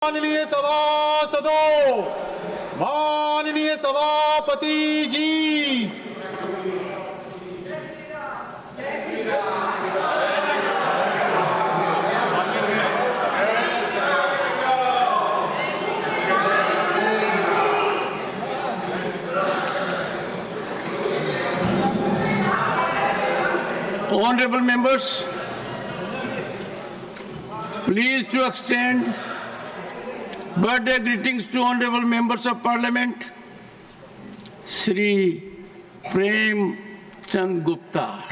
माननीय सभासदों, माननीय सभापति जी, Honorable members, please to extend birthday greetings to honorable members of parliament, Shri Prem Chand Gupta.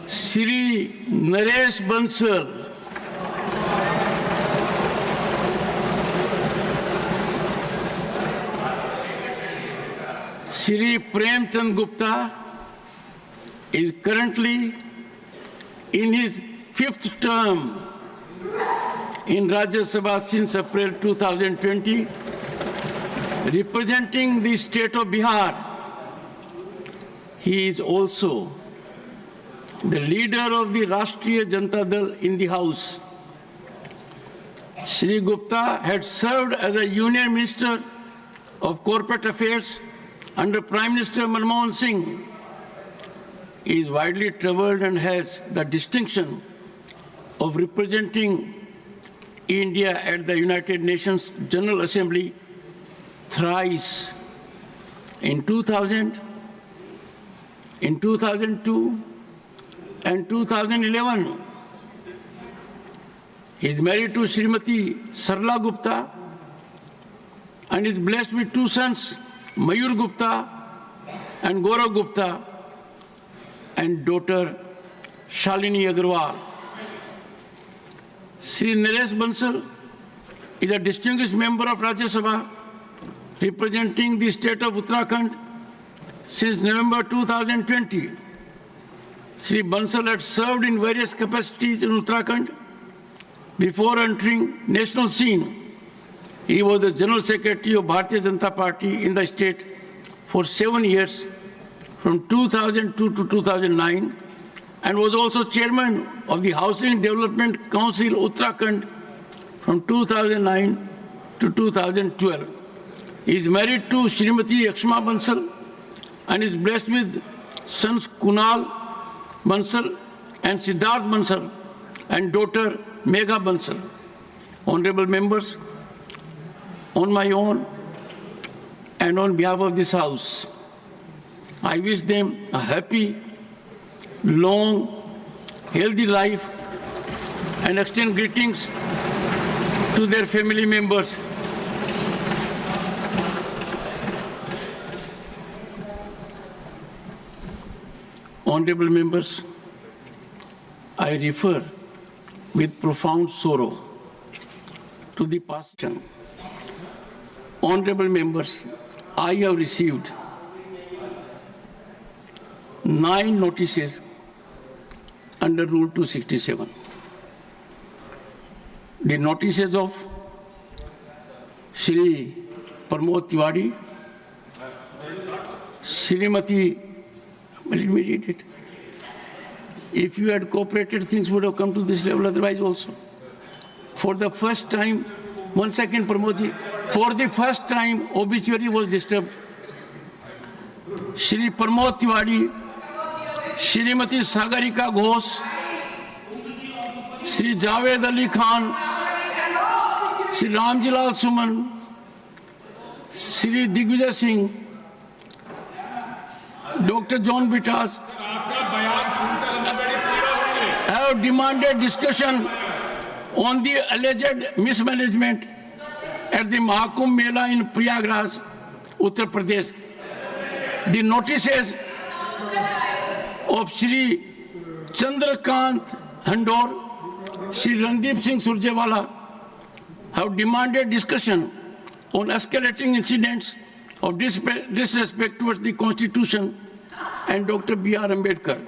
Shri Naresh Bansal. Shri Prem Chand Gupta is currently in his 5th term in Rajya Sabha since April 2020, representing the state of Bihar. He is also the leader of the Rashtriya Janata Dal in the House. Shri Gupta had served as a Union Minister of Corporate Affairs under Prime Minister Manmohan Singh. He is widely travelled and has the distinction of representing India at the United Nations General Assembly thrice, in 2000, in 2002, and 2011. He is married to Srimati Sarla Gupta and is blessed with 2 sons, Mayur Gupta and Gaurav Gupta, and daughter Shalini Agarwal. Shri Naresh Bansal is a distinguished member of Rajya Sabha representing the state of Uttarakhand since November 2020. Shri Bansal had served in various capacities in Uttarakhand before entering national scene. He was the General Secretary of Bharatiya Janata Party in the state for 7 years, from 2002 to 2009, and was also chairman of the Housing Development Council Uttarakhand from 2009 to 2012. He is married to Srimati Yakshma Bansal and is blessed with sons Kunal Bansal and Siddharth Bansal and daughter Megha Bansal. Honorable members, on my own and on behalf of this House, I wish them a happy, long, healthy life and extend greetings to their family members. Honorable members, I refer with profound sorrow to the passing. Honorable members, I have received 9 notices under Rule 267. The notices of Shri Pramod Tiwari, Srimati, let me read it. If you had cooperated, things would have come to this level otherwise also. For the first time, 1 second, Pramodji. For the first time, obituary was disturbed. Shri Pramod Tiwari, Shrimati Sagarika Ghosh, Shri Javed Ali Khan, Shri Ramjilal Suman, Shri Digvijay Singh, Dr. John Bitas have demanded discussion on the alleged mismanagement at the Mahakumbh Mela in Prayagraj, Uttar Pradesh. The notices of Shri Chandrakant Handor, Shri Randeep Singh Surjewala have demanded discussion on escalating incidents of disrespect towards the Constitution and Dr. B.R. Ambedkar.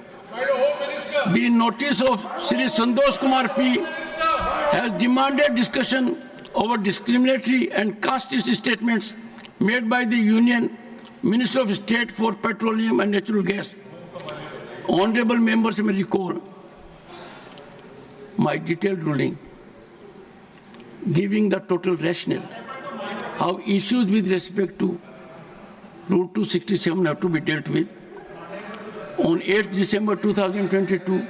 The notice of Shri Santosh Kumar P. has demanded discussion over discriminatory and casteist statements made by the Union Minister of State for Petroleum and Natural Gas. Honorable members may recall my detailed ruling giving the total rationale how issues with respect to Route 267 have to be dealt with. On 8th December 2022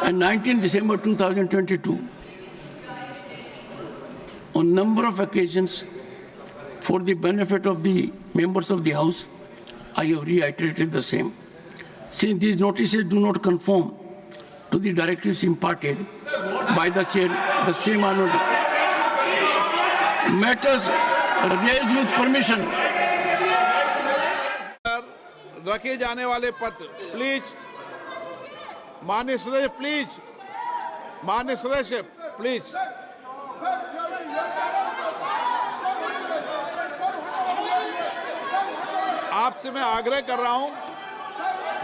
and 19th December 2022, on number of occasions, for the benefit of the members of the House, I have reiterated the same. Since these notices do not conform to the directives imparted by the chair, the same are not matters raised with permission. रखे जाने वाले पत्र please, माननीय सदस्य please, माननीय सदस्य please. आपसे मैं आग्रह कर रहा हूं,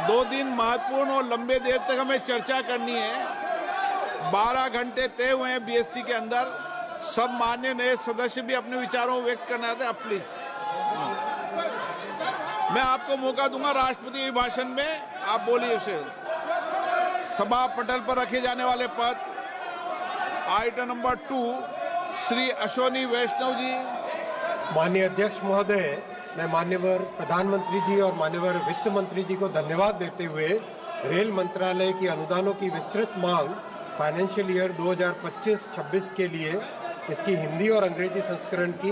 2 दिन महत्वपूर्ण और लंबे देर तक हमें चर्चा करनी है। 12 घंटे तय हुए हैं बीएससी के अंदर। सब माननीय नए सदस्य भी अपने विचारों को व्यक्त करना चाहते हैं। आप प्लीज, मैं आपको मौका दूंगा राष्ट्रपति के भाषण में, आप बोलिए उसे। सभा पटल पर रखे जाने वाले पद आइटम नंबर 2 श्री अश्वनी वैष्णव जी। माननीय अध्यक्ष महोदय, मैं माननीय प्रधानमंत्री जी और माननीय वित्त मंत्री जी को धन्यवाद देते हुए रेल मंत्रालय की अनुदानों की विस्तृत मांग फाइनेंशियल ईयर 2025-26 के लिए इसकी हिंदी और अंग्रेजी संस्करण की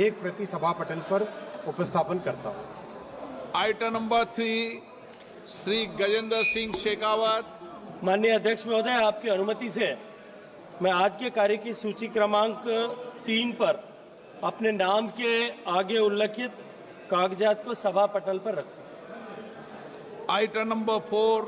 1 प्रति सभा पटल पर उपस्थापन करता हूं। Item number 3 Shri Gajendra Singh Shekhawat. माननीय अध्यक्ष महोदय, आपकी अनुमति से मैं आज के कार्य की सूची क्रमांक 3 पर अपने नाम के आगे उल्लेखित कागजात को सभा पटल पर रखता हूं। Item number 4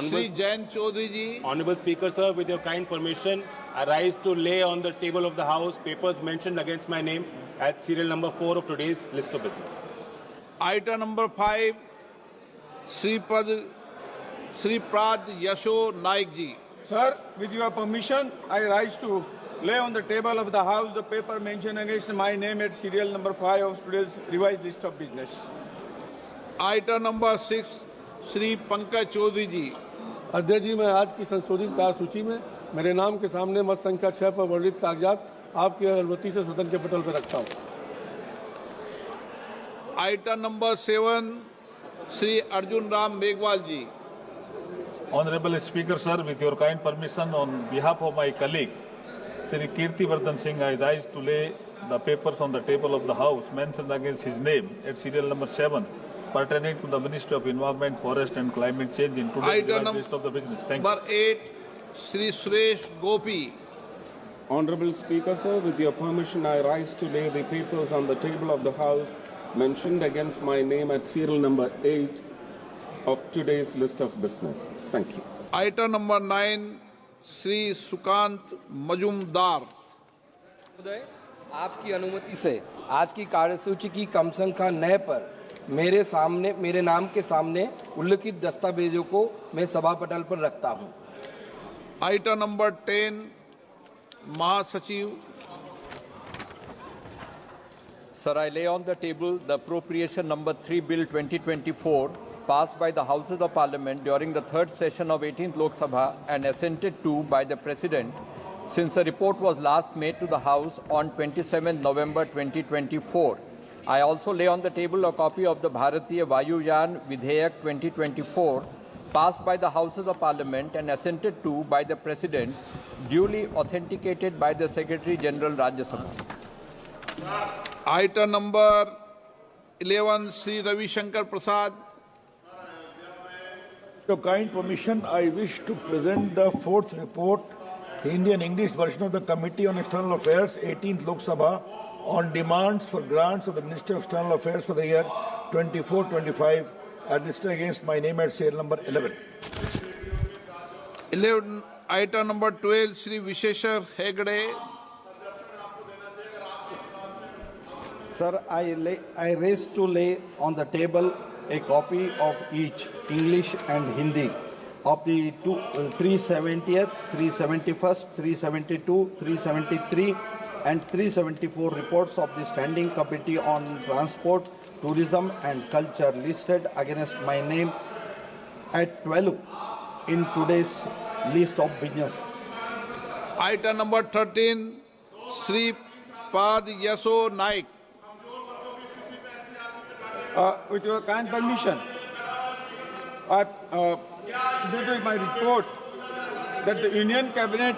Shri Jain Chaudhary ji. Honorable Speaker, sir, with your kind permission, I rise to lay on the table of the House papers mentioned against my name at serial number 4 of today's list of business. Item number 5 Shripad Yesso Naik ji. Sir, with your permission, I rise to lay on the table of the House the paper mentioned against my name at serial number 5 of today's revised list of business. Item number 6 Shri Pankaj Chaudhary ji. अध्यक्ष जी, मैं आज की संशोधित कार्यसूची में मेरे नाम के सामने मत संख्या 6 पर वर्णित कागजात आपकी अनुमति से सदन के पटल पर रखता हूं। Item number 7 Shri Arjun Ram Meghwal ji. Honorable Speaker, sir, with your kind permission, on behalf of my colleague, Shri Kirti Vardhan Singh, I rise to lay the papers on the table of the House mentioned against his name at serial number 7 pertaining to the Ministry of Environment, Forest and Climate Change in today's revised list of the business. Thank you. Number 8 Shri Suresh Gopi. Honorable Speaker, sir, with your permission, I rise to lay the papers on the table of the House mentioned against my name at serial number 8 of today's list of business. Thank you. Item number 9 Shri Sukanta Majumdar. महोदय, आपकी अनुमति से आज की कार्यसूची की कम संख्या 9 पर मेरे नाम के सामने उल्लिखित दस्तावेजों को मैं सभा पटल पर रखता हूं। आइटम नंबर 10 महासचिव। Sir, I lay on the table the appropriation number 3 bill 2024 passed by the Houses of Parliament during the 3rd session of 18th Lok Sabha and assented to by the President since a report was last made to the House on 27 November 2024. I also lay on the table a copy of the Bharatiya Vayuyan Vidhayak 2024 passed by the Houses of Parliament and assented to by the President, duly authenticated by the Secretary General Rajya Sabha. Item number 11 Shri Ravishankar Prasad. With your kind permission, I wish to present the 4th report, Hindi and English version of the Committee on External Affairs, 18th Lok Sabha, on demands for grants of the Ministry of External Affairs for the year 24-25, as listed against my name at serial number 11. 11 item number 12 Shri विशेषर Hegde. Sir, I raise to lay on the table a copy of each English and Hindi of the 370th, 371st, 372, 373 and 374 reports of the Standing Committee on Transport, Tourism and Culture listed against my name at 12 in today's list of business. Item number 13, Sri Pad Yaso Naik. With your kind permission, due to my report that the Union Cabinet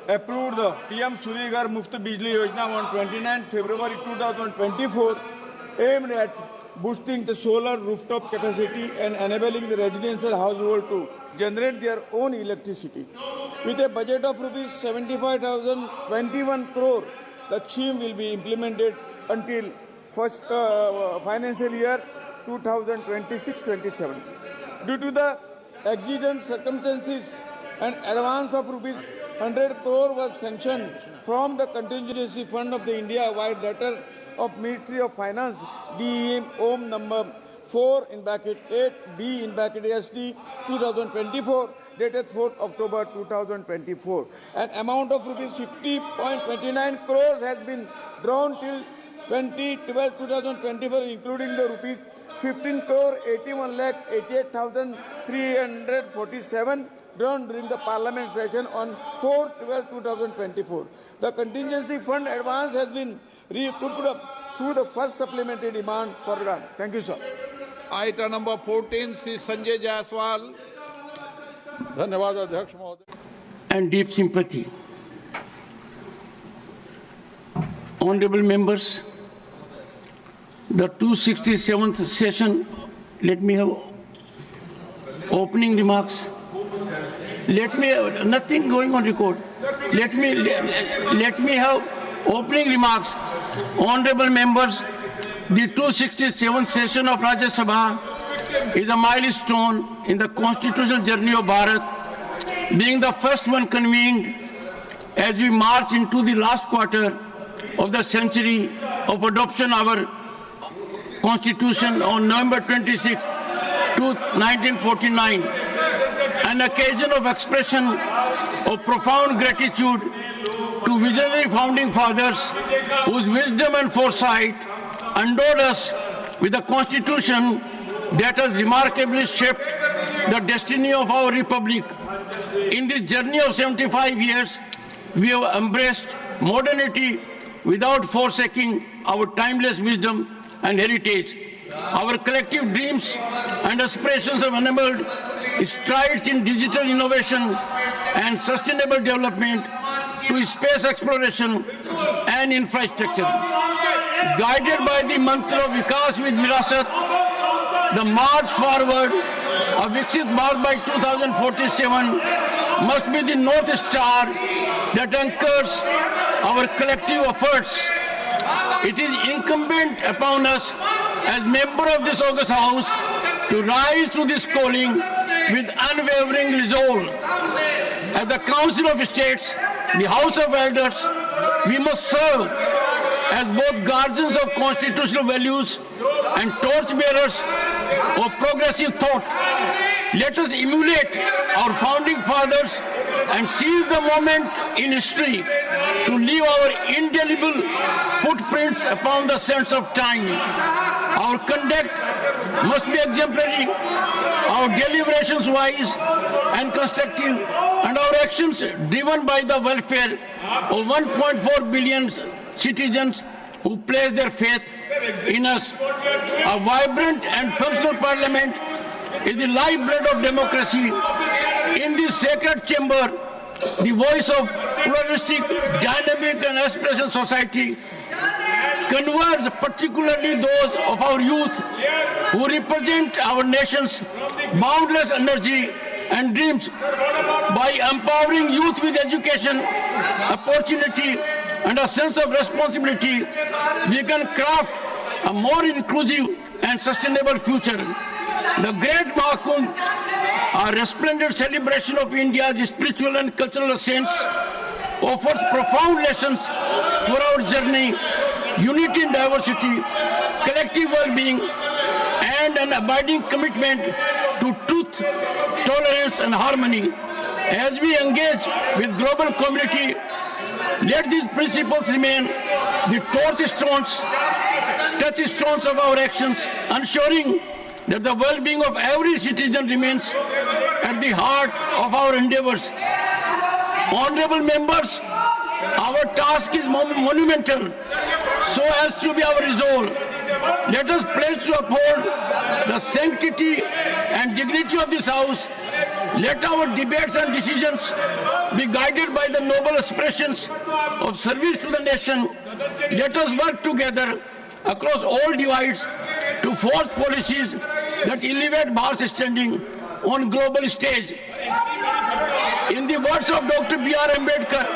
approved the PM Surya Ghar Muft Bijli Yojana on 29 February 2024, aimed at boosting the solar rooftop capacity and enabling the residential household to generate their own electricity. With a budget of rupees 75,021 crore, the scheme will be implemented until first financial year 2026-27. Due to the exigent circumstances, an advance of rupees 100 crore was sanctioned from the contingency fund of the India-wide letter of Ministry of Finance, DEM OM number 4 in bracket 8B in bracket AST 2024, dated 4th October 2024. An amount of rupees 50.29 crores has been drawn till 2012-2024, including the rupees 15 crore 81 lakh 88,347 drawn during the Parliament session on 4/12/2024. The contingency fund advance has been recouped up through the first supplementary demand for grant. Thank you, sir. Item number 14, Sri Sanjay Jaiswal. धन्यवाद अध्यक्ष महोदय. And deep sympathy. Honorable members, the 267th session, let me have opening remarks. Let me have nothing going on record. Let me have opening remarks. Honorable members, the 267th session of Rajya Sabha is a milestone in the constitutional journey of Bharat, being the first one convened as we march into the last quarter of the century of adoption of our Constitution on November 26, 1949, an occasion of expression of profound gratitude to visionary founding fathers whose wisdom and foresight endowed us with a Constitution that has remarkably shaped the destiny of our Republic. In this journey of 75 years, we have embraced modernity without forsaking our timeless wisdom and heritage. Our collective dreams and aspirations have enabled strides in digital innovation and sustainable development to space exploration and infrastructure. Guided by the mantra of Vikas with Virasat, the march forward of Viksit Bharat by 2047 must be the North Star that anchors our collective efforts. It is incumbent upon us as members of this august House to rise to this calling with unwavering resolve. As the Council of States, the House of Elders, we must serve as both guardians of constitutional values and torchbearers of progressive thought. Let us emulate our founding fathers and seize the moment in history to leave our indelible footprints upon the sands of time. Our conduct must be exemplary, our deliberations wise and constructive, and our actions driven by the welfare of 1.4 billion citizens who place their faith in us. A vibrant and functional parliament is the lifeblood of democracy. In this sacred chamber, the voice of pluralistic, dynamic and aspirational society converges, particularly those of our youth who represent our nation's boundless energy and dreams. By empowering youth with education, opportunity and a sense of responsibility, we can craft a more inclusive and sustainable future. The Great Mahakumbh, a resplendent celebration of India's spiritual and cultural essence, offers profound lessons for our journey, unity in diversity, collective well-being, and an abiding commitment to truth, tolerance, and harmony. As we engage with global community, let these principles remain the touchstones of our actions, ensuring that the well-being of every citizen remains at the heart of our endeavors. Honorable members, our task is monumental, so as to be our resolve. Let us pledge to uphold the sanctity and dignity of this House. Let our debates and decisions be guided by the noble aspirations of service to the nation. Let us work together across all divides to force policies that elevate Bharat's standing on global stage. In the words of Dr. B.R. Ambedkar,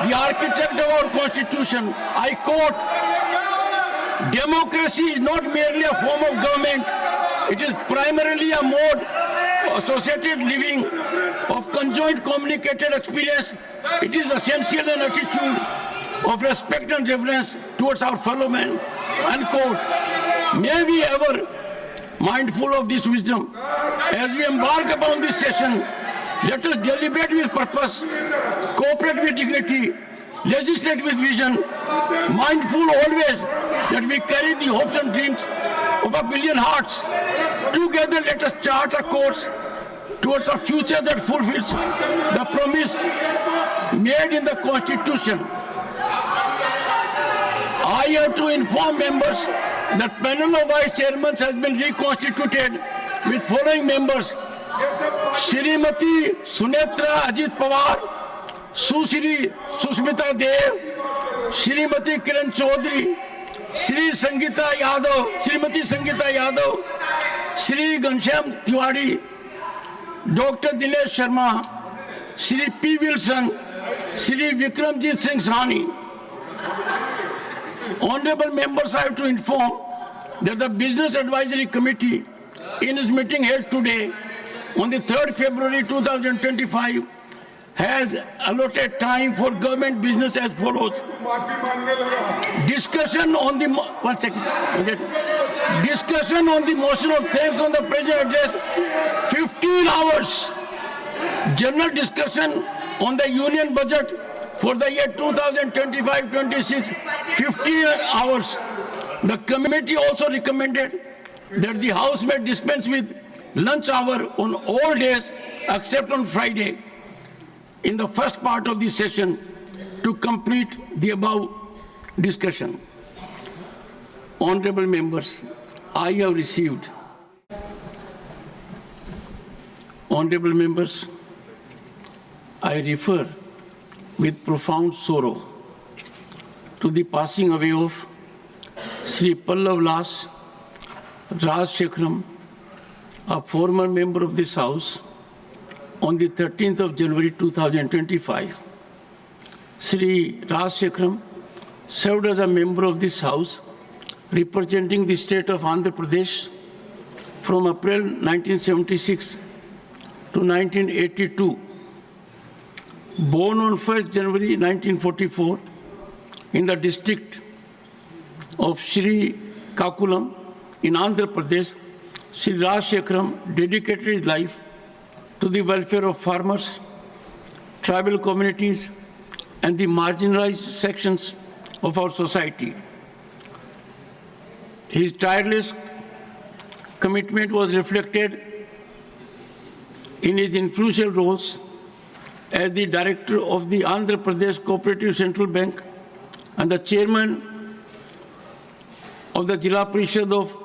the architect of our Constitution, I quote, "Democracy is not merely a form of government, it is primarily a mode of associated living, of conjoint communicated experience. It is essential an attitude of respect and reverence towards our fellow men," unquote. May we ever mindful of this wisdom. As we embark upon this session, let us deliberate with purpose, cooperate with dignity, legislate with vision, mindful always that we carry the hopes and dreams of a billion hearts. Together let us chart a course towards a future that fulfills the promise made in the Constitution. I have to inform members that panel of vice chairmen has been reconstituted with following members: Shrimati Sunetra Ajit Pawar, Sushri Susmita Dev, Shrimati Kiran Chaudhary, Shri Sangeeta Yadav, Shrimati Sangeeta Yadav, Shri Ghanshyam Tiwari, Dr. Dinesh Sharma, Shri P. Wilson, Shri Vikramjit Singh Sahni. Honorable members, I have to inform that the Business Advisory Committee, in its meeting held today, on the 3rd February 2025, has allotted time for government business as follows. Discussion on the discussion on the motion of thanks on the President's address, 15 hours. General discussion on the Union budget for the year 2025-26, 15 hours. The committee also recommended that the House may dispense with lunch hour on all days except on Friday in the first part of the session to complete the above discussion. Honorable members, I have received. Honorable members, I refer with profound sorrow to the passing away of Sri Pallav Las Rajshekharam, a former member of this House, on the 13th of January 2025. Sri Rajshekharam served as a member of this House representing the state of Andhra Pradesh from April 1976 to 1982. Born on 1st January 1944 in the district of Sri Kakulam in Andhra Pradesh, Sri Rajshekharam dedicated his life to the welfare of farmers, tribal communities, and the marginalized sections of our society. His tireless commitment was reflected in his influential roles as the director of the Andhra Pradesh Cooperative Central Bank and the chairman of the Jilla Parishad of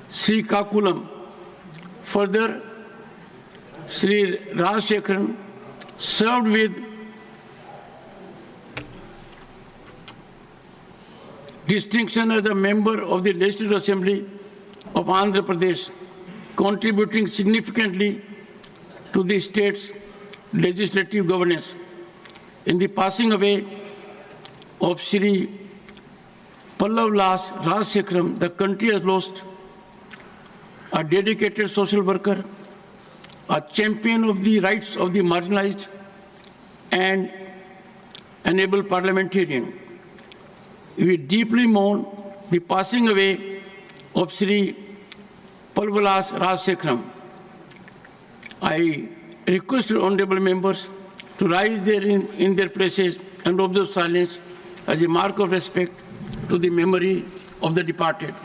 Sri Kakulam. Further, Sri Rajshekharan served with distinction as a member of the Legislative Assembly of Andhra Pradesh, contributing significantly to the state's legislative governance. In the passing away of Sri Pallav Las Rajshekharam, the country has lost a dedicated social worker, a champion of the rights of the marginalized, and an able parliamentarian. We deeply mourn the passing away of Sri Pallav Las Rajshekharam. I request honorable members to rise there in their places and observe silence as a mark of respect to the memory of the departed.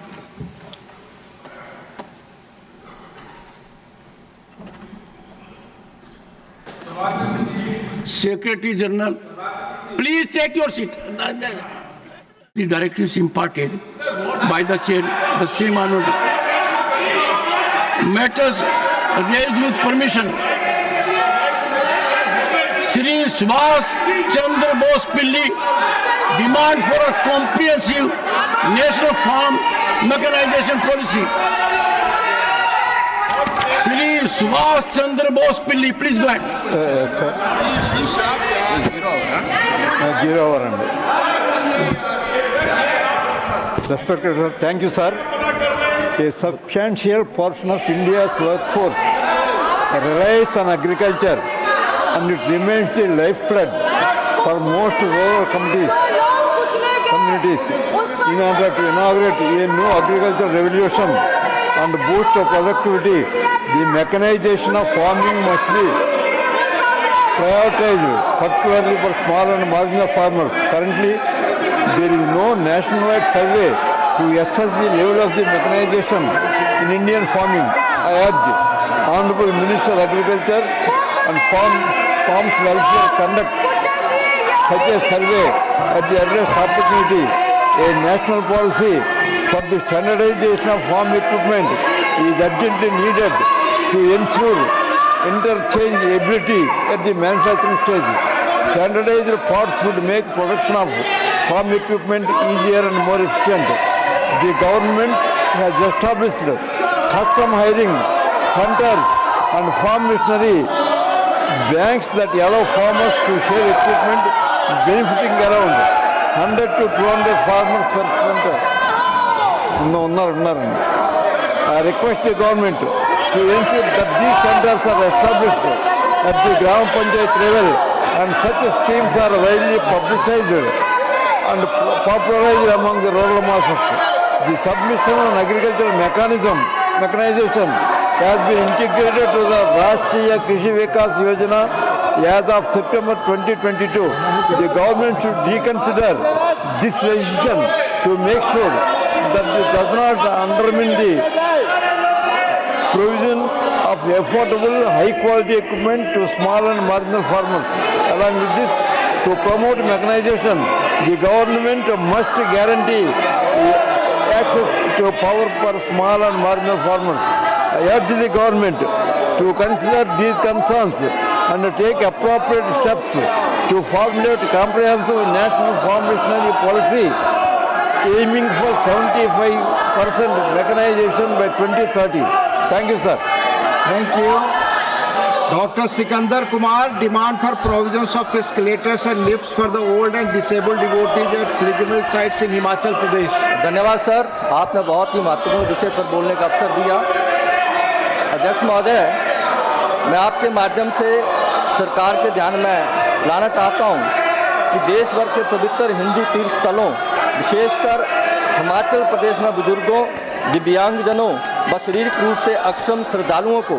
Secretary General, please take your seat. The directives imparted by the chair, the same honored matters raised with permission. Shri Subhash Chandra Bose Pilli demand for a comprehensive national farm mechanization policy. Shri Subhash Chandra Bose Pilli, please go ahead. Respected sir, thank you, sir. A substantial portion of India's workforce relies on agriculture, and it remains the lifeblood for most rural communities. In order to inaugurate a new agricultural revolution and boost of productivity, the mechanization of farming must be prioritized, particularly for small and marginal farmers. Currently, there is no nationwide survey to assess the level of the mechanization in Indian farming. I urge Honorable Minister of Agriculture and Farms Welfare conduct such a survey at the earliest opportunity. A national policy for the standardization of farm equipment is urgently needed to ensure interchangeability at the manufacturing stage. Standardized parts would make production of farm equipment easier and more efficient. The government has established custom hiring centers and farm machinery banks that allow farmers to share equipment, benefiting around 100 to 200 farmers per center. I request the government to ensure that these centers are established at the Gram Panchayat level and such schemes are widely publicized and popularized among the rural masses. The submission on agricultural mechanization has been integrated to the Rashtriya Krishi Vikas Yojana as of September 2022. The government should reconsider this decision to make sure that it does not undermine the provision of affordable, high-quality equipment to small and marginal farmers. Along with this, to promote mechanization, the government must guarantee access to power for small and marginal farmers. I urge the government to consider these concerns and take appropriate steps to formulate comprehensive national farm machinery policy aiming for 75% mechanization by 2030. Thank you, sir. Thank you. Dr. Sikandar Kumar, demand for provisions of escalators and lifts for the old and disabled devotees at pilgrimage sites in Himachal Pradesh. धन्यवाद sir, आपने बहुत ही महत्वपूर्ण विषय पर बोलने का अवसर दिया। अध्यक्ष महोदय, मैं आपके माध्यम से सरकार के ध्यान में लाना चाहता हूं कि देश भर के पवित्र हिंदू तीर्थ स्थलों, विशेषकर हिमाचल प्रदेश में बुजुर्गों, दिव्यांगजनों व शारीरिक रूप से अक्षम श्रद्धालुओं को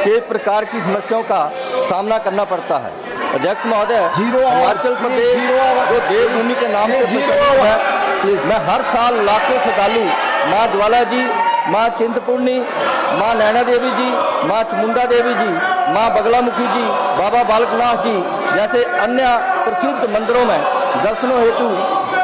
कई प्रकार की समस्याओं का सामना करना पड़ता है। अध्यक्ष महोदय, हिमाचल प्रदेश जो देवभूमि के नाम से प्रसिद्ध है, मैं हर साल लाखों श्रद्धालु माँ ज्वाला जी, माँ चिंतपूर्णी, माँ नैना देवी जी, माँ चामुंडा देवी जी, माँ बगलामुखी जी, बाबा बालकनाथ जी जैसे अन्य प्रसिद्ध मंदिरों में दर्शनों हेतु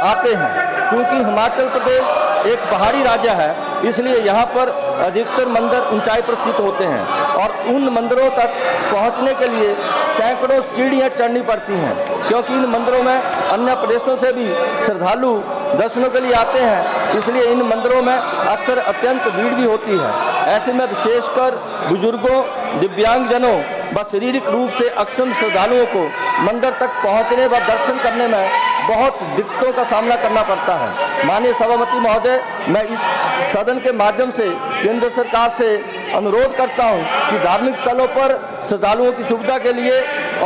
आते हैं। क्योंकि हिमाचल प्रदेश एक पहाड़ी राज्य है, इसलिए यहाँ पर अधिकतर मंदिर ऊंचाई पर स्थित होते हैं और उन मंदिरों तक पहुँचने के लिए सैकड़ों सीढ़ियाँ चढ़नी पड़ती हैं, क्योंकि इन मंदिरों में अन्य प्रदेशों से भी श्रद्धालु दर्शनों के लिए आते हैं। इसलिए इन मंदिरों में अक्सर अत्यंत भीड़ भी होती है। ऐसे में विशेषकर बुजुर्गों, दिव्यांगजनों व शारीरिक रूप से अक्षम श्रद्धालुओं को मंदिर तक पहुँचने व दर्शन करने में बहुत दिक्कतों का सामना करना पड़ता है। माननीय सभापति महोदय, मैं इस सदन के माध्यम से केंद्र सरकार से अनुरोध करता हूं कि धार्मिक स्थलों पर श्रद्धालुओं की सुविधा के लिए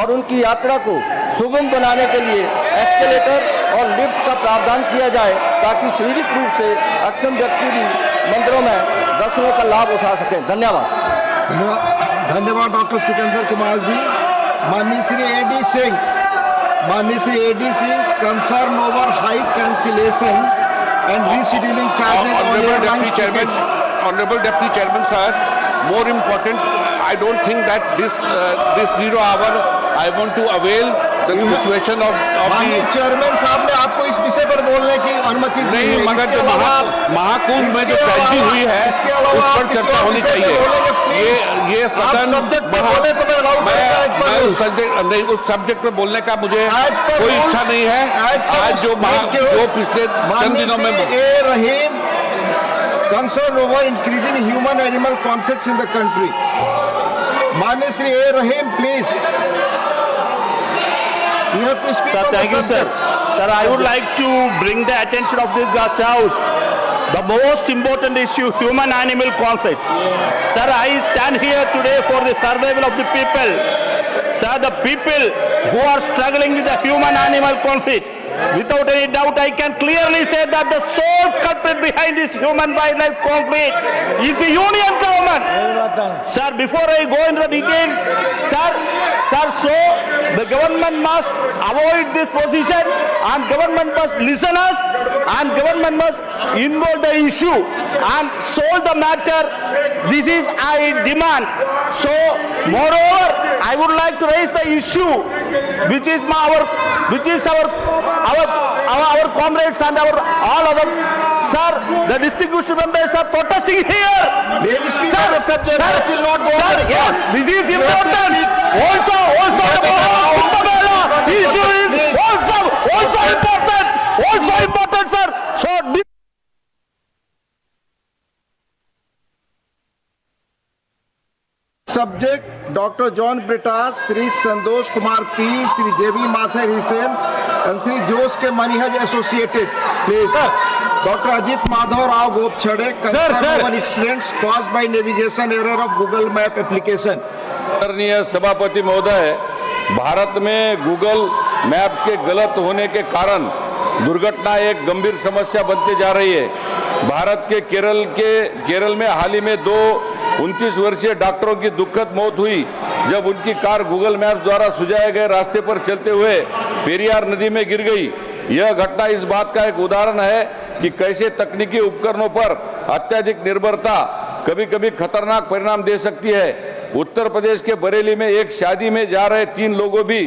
और उनकी यात्रा को सुगम बनाने के लिए एस्केलेटर और लिफ्ट का प्रावधान किया जाए, ताकि शारीरिक रूप से अक्षम व्यक्ति भी मंदिरों में दर्शनों का लाभ उठा सकें। धन्यवाद। धन्यवाद डॉक्टर सिकंदर कुमार जी। माननीय श्री A.D. सिंह, माननीय Shri A.D. Singh, concern over high cancellation and rescheduling charges on airline tickets. Honorable Deputy Chairman, sir, more important. I don't think that this 0 hour I want to avail the situation of the chairman साहब ने आपको इस विषय पर बोलने की अनुमति नहीं, मगर जो महाकुंभ में जो ट्रेजेडी हुई है उस पर चर्चा होनी चाहिए। ये सदन मैं उस सब्जेक्ट पे बोलने का मुझे कोई इच्छा नहीं है। आज जो पिछले चंद दिनों में concern over increasing human-animal conflicts in the country. Manya Shri A. Rahim, please. You have to speak. Sir, thank you, sir. Sir, I would like to bring the attention of this Gast House. The most important issue, human-animal conflict. Sir, I stand here today for the survival of the people. Sir, the people who are struggling with the human-animal conflict. Without any doubt, I can clearly say that the sole culprit behind this human-wildlife conflict is the union government. Sir, before I go into the details, sir, so the government must avoid this position and government must listen us and government must involve the issue and solve the matter. This is I demand. So, moreover, I would like to raise the issue which is our comrades and our all other, sir, the distinguished members are protesting here. Sir, the subject will not go. Sir, yes, this is important. Also the issue is also important, sir. So. Subject Dr. John Britas, Sri Santosh Kumar P, Sri J.B. Mathur Hussain, and Sri Jose K. Manihaj Associated. Please. Dr. Ajit Madhav Rao Gopchade, concern over accidents caused by navigation error of Google Map application. आदरणीय सभापति महोदय, भारत में Google map के गलत होने के कारण दुर्घटना एक गंभीर समस्या बनती जा रही है। भारत के केरल में हाल ही में 29 वर्षीय डॉक्टरों की दुखद मौत हुई जब उनकी कार गूगल मैप्स द्वारा सुझाए गए रास्ते पर चलते हुए पेरियार नदी में गिर गई। यह घटना इस बात का एक उदाहरण है कि कैसे तकनीकी उपकरणों पर अत्यधिक निर्भरता कभी-कभी खतरनाक परिणाम दे सकती है। उत्तर प्रदेश के बरेली में एक शादी में जा रहे 3 लोगों भी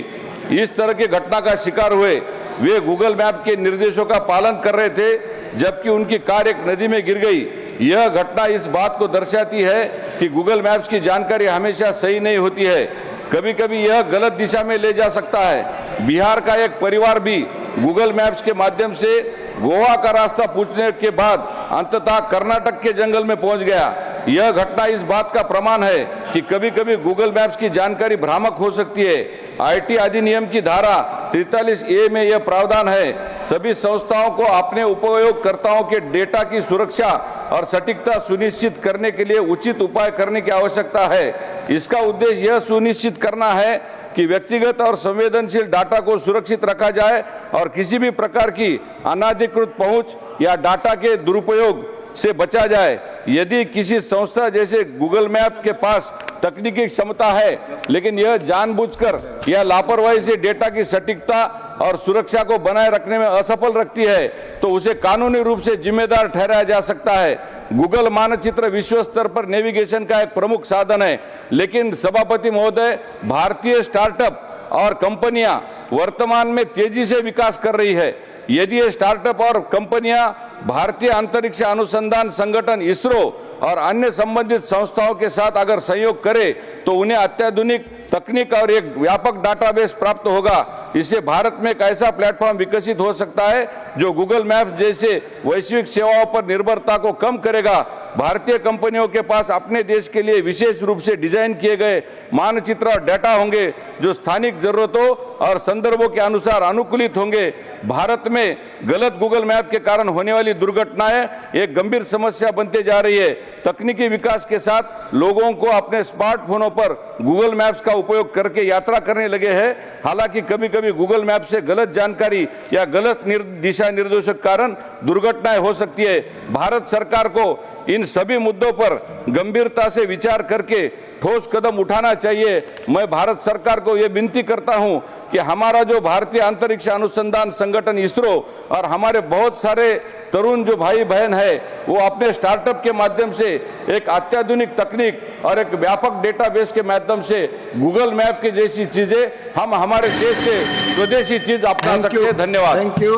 इस तरह की घटना का शिकार हुए। वे गूगल मैप के निर्देशों का पालन कर रहे थे जबकि उनकी कार एक नदी में गिर गई। यह घटना इस बात को दर्शाती है कि गूगल मैप्स की जानकारी हमेशा सही नहीं होती है, कभी-कभी यह गलत दिशा में ले जा सकता है। बिहार का एक परिवार भी गूगल मैप्स के माध्यम से गोवा का रास्ता पूछने के बाद अंततः कर्नाटक के जंगल में पहुंच गया। यह घटना इस बात का प्रमाण है कि कभी-कभी गूगल मैप्स की जानकारी भ्रामक हो सकती है। आईटी अधिनियम की धारा 43A में यह प्रावधान है, सभी संस्थाओं को अपने उपयोगकर्ताओं के डेटा की सुरक्षा और सटीकता सुनिश्चित करने के लिए उचित उपाय करने की आवश्यकता है। इसका उद्देश्य यह सुनिश्चित करना है कि व्यक्तिगत और संवेदनशील डाटा को सुरक्षित रखा जाए और किसी भी प्रकार की अनाधिकृत पहुंच या डाटा के दुरुपयोग से बचा जाए। यदि किसी संस्था जैसे गूगल मैप के पास तकनीकी क्षमता है लेकिन यह जानबूझकर या लापरवाही से डेटा की सटीकता और सुरक्षा को बनाए रखने में असफल रखती है तो उसे कानूनी रूप से जिम्मेदार ठहराया जा सकता है। गूगल मानचित्र विश्व स्तर पर नेविगेशन का एक प्रमुख साधन है, लेकिन सभापति महोदय, भारतीय स्टार्टअप और कंपनियां वर्तमान में तेजी से विकास कर रही है। यदि ये स्टार्टअप और कंपनियां भारतीय अंतरिक्ष अनुसंधान संगठन इसरो और अन्य संबंधित संस्थाओं के साथ अगर सहयोग करे तो उन्हें अत्याधुनिक तकनीक और एक व्यापक डाटाबेस प्राप्त होगा। इससे भारत में एक ऐसा प्लेटफॉर्म विकसित हो सकता है जो गूगल मैप जैसे वैश्विक सेवाओं पर निर्भरता को कम करेगा। भारतीय कंपनियों के पास अपने देश के लिए विशेष रूप से डिजाइन किए गए मानचित्र और डेटा होंगे जो स्थानिक जरूरतों और संदर्भों के अनुसार अनुकूलित होंगे। भारत में गलत गूगल मैप के कारण होने वाली दुर्घटनाएं एक गंभीर समस्या बनते जा रही है। तकनीकी विकास के साथ लोगों को अपने स्मार्टफोनों पर गूगल मैप्स का उपयोग करके यात्रा करने लगे हैं। हालांकि कभी-कभी गूगल मैप से गलत जानकारी या गलत दिशा निर्देशों के कारण दुर्घटनाएं हो सकती है। भारत सरकार को इन सभी मुद्दों पर गंभीरता से विचार करके ठोस कदम उठाना चाहिए। मैं भारत सरकार को ये विनती करता हूं कि हमारा जो भारतीय अंतरिक्ष अनुसंधान संगठन इसरो और हमारे बहुत सारे तरुण जो भाई बहन है वो अपने स्टार्टअप के माध्यम से एक अत्याधुनिक तकनीक और एक व्यापक डेटाबेस के माध्यम से गूगल मैप की जैसी चीजें हम हमारे देश से स्वदेशी चीज अपना सकते हैं। धन्यवाद। Thank you.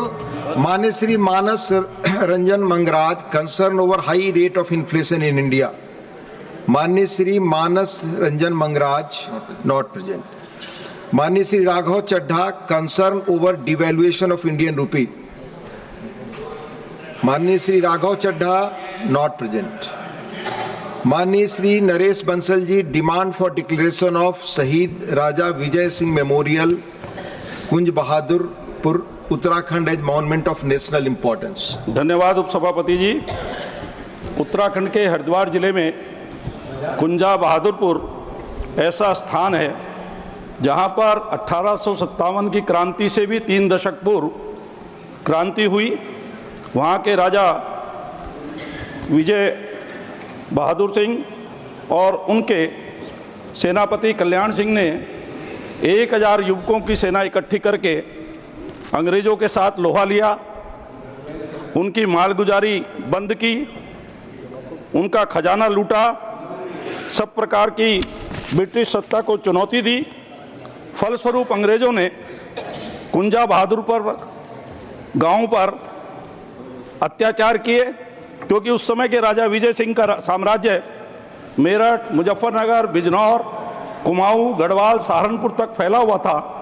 माननीय Shri Manas Ranjan Mangaraj, concern over high rate of inflation in India. माननीय श्री मानस रंजन मंगराज, नॉट प्रेजेंट। माननीय Shri Raghav Chadha, concern over devaluation of Indian rupee. माननीय श्री राघव चड्ढा, नॉट प्रेजेंट। माननीय Shri Naresh Bansal ji, demand for declaration of Shaheed Raja Vijay Singh memorial, Kunj Bahadurpur, Uttarakhand as monument of national importance. धन्यवाद उपसभापति जी। उत्तराखंड के हरिद्वार जिले में कुंजा बहादुरपुर ऐसा स्थान है जहां पर 1857 की क्रांति से भी 3 दशक पूर्व क्रांति हुई। वहां के राजा विजय बहादुर सिंह और उनके सेनापति कल्याण सिंह ने 1000 युवकों की सेना इकट्ठी करके अंग्रेजों के साथ लोहा लिया, उनकी मालगुजारी बंद की, उनका खजाना लूटा, सब प्रकार की ब्रिटिश सत्ता को चुनौती दी। फलस्वरूप अंग्रेजों ने कुंजा बहादुर पर गांव पर अत्याचार किए, क्योंकि उस समय के राजा विजय सिंह का साम्राज्य मेरठ, मुजफ्फरनगर, बिजनौर, कुमाऊं, गढ़वाल, सहारनपुर तक फैला हुआ था।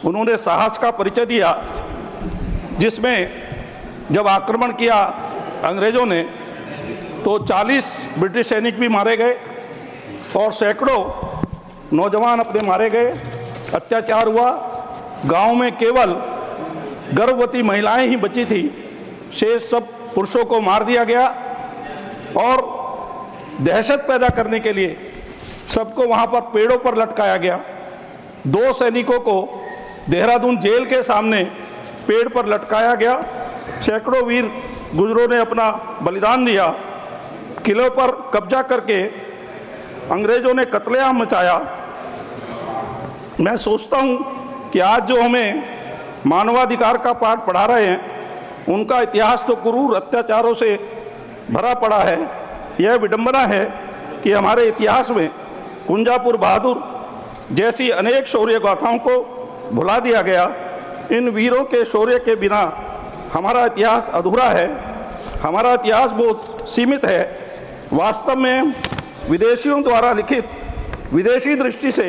उन्होंने साहस का परिचय दिया, जिसमें जब आक्रमण किया अंग्रेजों ने तो 40 ब्रिटिश सैनिक भी मारे गए और सैकड़ों नौजवान अपने मारे गए। अत्याचार हुआ। गांव में केवल गर्भवती महिलाएं ही बची थी, शेष सब पुरुषों को मार दिया गया और दहशत पैदा करने के लिए सबको वहां पर पेड़ों पर लटकाया गया। 2 सैनिकों को देहरादून जेल के सामने पेड़ पर लटकाया गया। सैकड़ों वीर गुजरों ने अपना बलिदान दिया। किलों पर कब्जा करके अंग्रेजों ने कत्लेआम मचाया। मैं सोचता हूं कि आज जो हमें मानवाधिकार का पाठ पढ़ा रहे हैं, उनका इतिहास तो क्रूर अत्याचारों से भरा पड़ा है। यह विडंबना है कि हमारे इतिहास में कुंजापुर बहादुर जैसी अनेक शौर्य गाथाओं को भुला दिया गया। इन वीरों के शौर्य के बिना हमारा इतिहास अधूरा है। हमारा इतिहास बहुत सीमित है। वास्तव में विदेशियों द्वारा लिखित, विदेशी दृष्टि से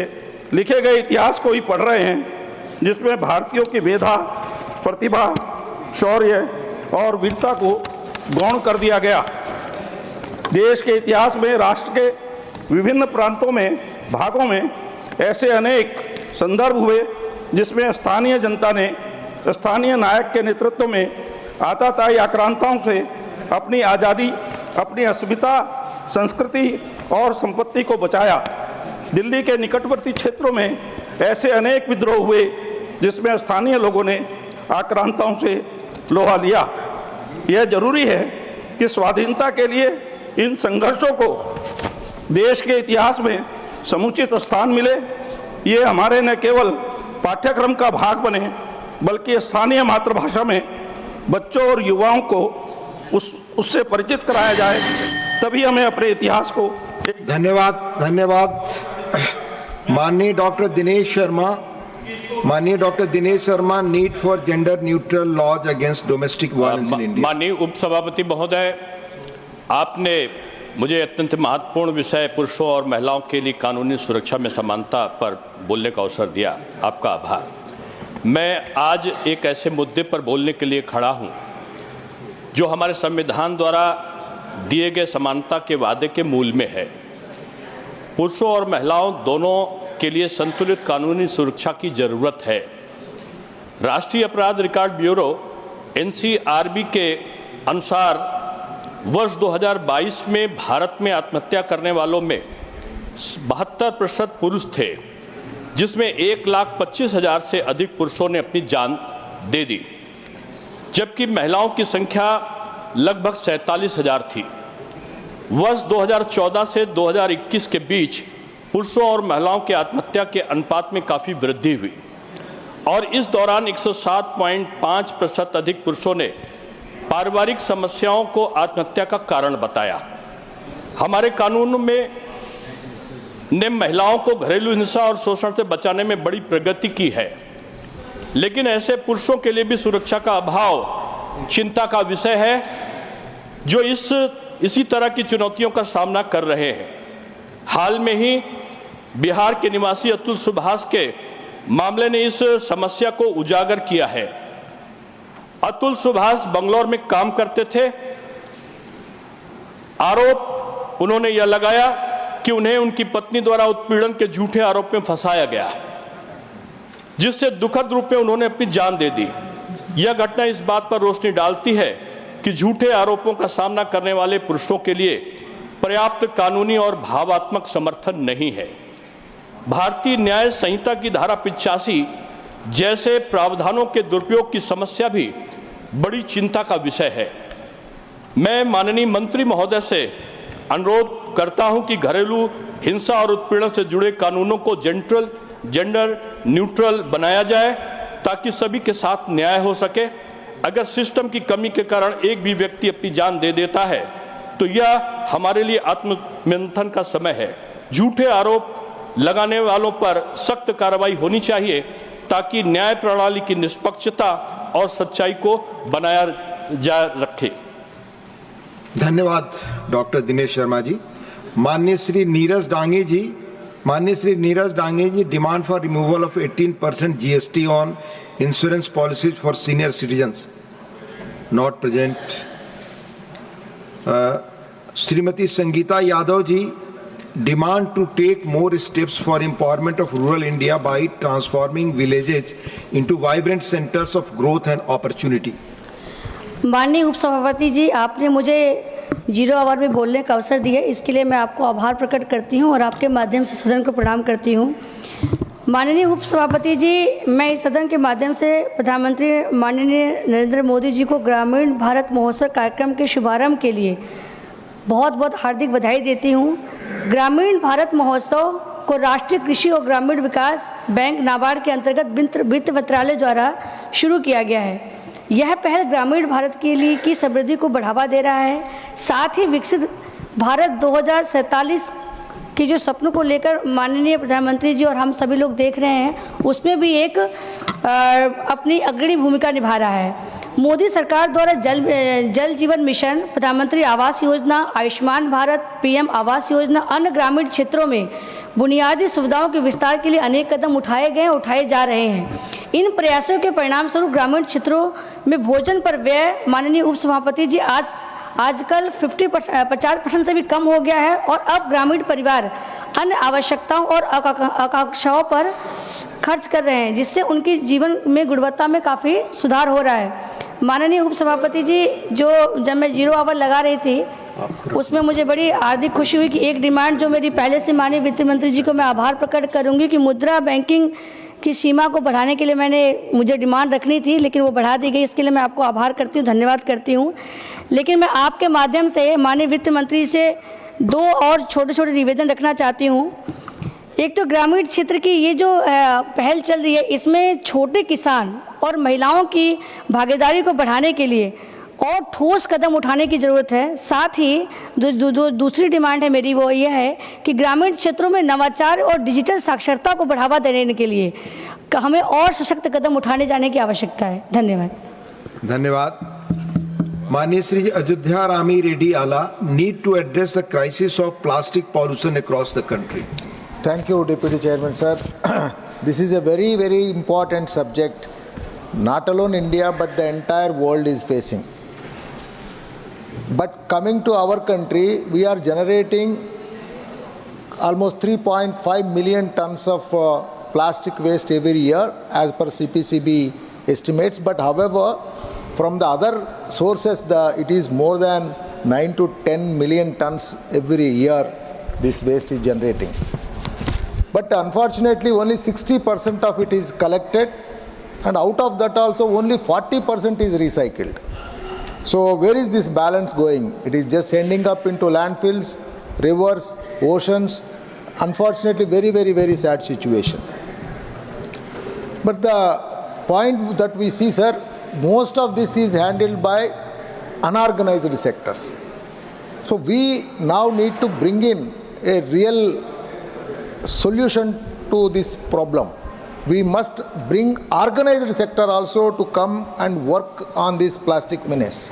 लिखे गए इतिहास को ही पढ़ रहे हैं, जिसमें भारतीयों की मेधा, प्रतिभा, शौर्य और वीरता को गौण कर दिया गया। देश के इतिहास में राष्ट्र के विभिन्न प्रांतों में, भागों में ऐसे अनेक संदर्भ हुए जिसमें स्थानीय जनता ने स्थानीय नायक के नेतृत्व में आताताई आक्रांताओं से अपनी आज़ादी, अपनी अस्मिता, संस्कृति और संपत्ति को बचाया। दिल्ली के निकटवर्ती क्षेत्रों में ऐसे अनेक विद्रोह हुए जिसमें स्थानीय लोगों ने आक्रांताओं से लोहा लिया। यह जरूरी है कि स्वाधीनता के लिए इन संघर्षों को देश के इतिहास में समुचित स्थान मिले। ये हमारे न केवल पाठ्यक्रम का भाग बने, बल्कि स्थानीय मातृभाषा में बच्चों और युवाओं को उससे परिचित कराया जाए, तभी हमें अपने इतिहास को। धन्यवाद। माननीय doctor Dinesh Sharma, need for gender neutral laws against domestic violence in India. माननीय उपसभापति महोदय, आपने मुझे अत्यंत महत्वपूर्ण विषय पुरुषों और महिलाओं के लिए कानूनी सुरक्षा में समानता पर बोलने का अवसर दिया। आपका आभार। मैं आज एक ऐसे मुद्दे पर बोलने के लिए खड़ा हूं जो हमारे संविधान द्वारा दिए गए समानता के वादे के मूल में है। पुरुषों और महिलाओं दोनों के लिए संतुलित कानूनी सुरक्षा की जरूरत है। राष्ट्रीय अपराध रिकॉर्ड ब्यूरो NCRB के अनुसार वर्ष 2022 में भारत में आत्महत्या करने वालों में 72% पुरुष थे, जिसमें 1,25,000 से अधिक पुरुषों ने अपनी जान दे दी, जबकि महिलाओं की संख्या लगभग 47,000 थी। वर्ष 2014 से 2021 के बीच पुरुषों और महिलाओं की आत्महत्या के अनुपात में काफ़ी वृद्धि हुई और इस दौरान 107.5% अधिक पुरुषों ने पारिवारिक समस्याओं को आत्महत्या का कारण बताया। हमारे कानून में ने महिलाओं को घरेलू हिंसा और शोषण से बचाने में बड़ी प्रगति की है, लेकिन ऐसे पुरुषों के लिए भी सुरक्षा का अभाव चिंता का विषय है जो इसी तरह की चुनौतियों का सामना कर रहे हैं। हाल में ही बिहार के निवासी अतुल सुभाष के मामले ने इस समस्या को उजागर किया है। अतुल सुभाष बंगलौर में काम करते थे। आरोप उन्होंने यह लगाया कि उन्हें उनकी पत्नी द्वारा उत्पीड़न के झूठे आरोप में फंसाया गया, जिससे दुखद रूप में उन्होंने अपनी जान दे दी। यह घटना इस बात पर रोशनी डालती है कि झूठे आरोपों का सामना करने वाले पुरुषों के लिए पर्याप्त कानूनी और भावात्मक समर्थन नहीं है। भारतीय न्याय संहिता की धारा 85 जैसे प्रावधानों के दुरुपयोग की समस्या भी बड़ी चिंता का विषय है। मैं माननीय मंत्री महोदय से अनुरोध करता हूं कि घरेलू हिंसा और उत्पीड़न से जुड़े कानूनों को जेंडर न्यूट्रल बनाया जाए ताकि सभी के साथ न्याय हो सके। अगर सिस्टम की कमी के कारण एक भी व्यक्ति अपनी जान दे देता है तो यह हमारे लिए आत्ममंथन का समय है। झूठे आरोप लगाने वालों पर सख्त कार्रवाई होनी चाहिए ताकि न्याय प्रणाली की निष्पक्षता और सच्चाई को बनाया जा रखे। धन्यवाद डॉक्टर दिनेश शर्मा जी। माननीय Shri Neeraj Dangi ji demand for removal of 18% GST on insurance policies for senior citizens, not present. Shrimati Sangeeta Yadav ji demand to take more steps for empowerment of rural India by transforming villages into vibrant centers of growth and opportunity। माननीय उपसभापति जी, आपने मुझे 0 our में बोलने का अवसर दिया, इसके लिए मैं आपको आभार प्रकट करती हूं और आपके माध्यम से सदन को प्रणाम करती हूं। माननीय उपसभापति जी, मैं इस सदन के माध्यम से प्रधानमंत्री माननीय नरेंद्र मोदी जी को ग्रामीण भारत महोत्सव कार्यक्रम के शुभारंभ के लिए बहुत बहुत हार्दिक बधाई देती हूँ। ग्रामीण भारत महोत्सव को राष्ट्रीय कृषि और ग्रामीण विकास बैंक नाबार्ड के अंतर्गत वित्त मंत्रालय द्वारा शुरू किया गया है। यह पहल ग्रामीण भारत के लिए की समृद्धि को बढ़ावा दे रहा है, साथ ही विकसित भारत 2047 के जो सपनों को लेकर माननीय प्रधानमंत्री जी और हम सभी लोग देख रहे हैं, उसमें भी एक अपनी अग्रणी भूमिका निभा रहा है। मोदी सरकार द्वारा जल जीवन मिशन, प्रधानमंत्री आवास योजना, आयुष्मान भारत, PM आवास योजना, अन्य ग्रामीण क्षेत्रों में बुनियादी सुविधाओं के विस्तार के लिए अनेक कदम उठाए जा रहे हैं। इन प्रयासों के परिणाम स्वरूप ग्रामीण क्षेत्रों में भोजन पर व्यय, माननीय उपसभापति जी, आजकल 50% से भी कम हो गया है और अब ग्रामीण परिवार अन्य आवश्यकताओं और आकांक्षाओं पर खर्च कर रहे हैं, जिससे उनके जीवन में गुणवत्ता में काफ़ी सुधार हो रहा है। माननीय उपसभापति जी, जब मैं 0 आवर लगा रही थी उसमें मुझे बड़ी हार्दिक खुशी हुई कि एक डिमांड जो मेरी पहले से माननीय वित्त मंत्री जी को मैं आभार प्रकट करूंगी कि मुद्रा बैंकिंग की सीमा को बढ़ाने के लिए मुझे डिमांड रखनी थी, लेकिन वो बढ़ा दी गई। इसके लिए मैं आपको आभार करती हूँ, धन्यवाद करती हूँ। लेकिन मैं आपके माध्यम से माननीय वित्त मंत्री से 2 और छोटे निवेदन रखना चाहती हूँ। एक तो ग्रामीण क्षेत्र की ये जो पहल चल रही है, इसमें छोटे किसान और महिलाओं की भागीदारी को बढ़ाने के लिए और ठोस कदम उठाने की ज़रूरत है। साथ ही दूसरी डिमांड है मेरी, वो ये है कि ग्रामीण क्षेत्रों में नवाचार और डिजिटल साक्षरता को बढ़ावा देने के लिए हमें और सशक्त कदम उठाने जाने की आवश्यकता है। धन्यवाद। माननीय Shri Ayodhya Rami Reddy Alla need to address the crisis of plastic pollution across the country. Thank you, Deputy Chairman, sir. This is a very, very important subject. Not alone India, but the entire world is facing. But coming to our country, we are generating almost 3.5 million tons of plastic waste every year, as per CPCB estimates. But however, from the other sources, it is more than 9 to 10 million tons every year this waste is generating. But unfortunately, only 60% of it is collected, and out of that also only 40% is recycled. So where is this balance going? It is just ending up into landfills, rivers, oceans, unfortunately very sad situation. But the point that we see, sir, most of this is handled by unorganized sectors. So we now need to bring in a real solution to this problem. We must bring organized sector also to come and work on this plastic menace.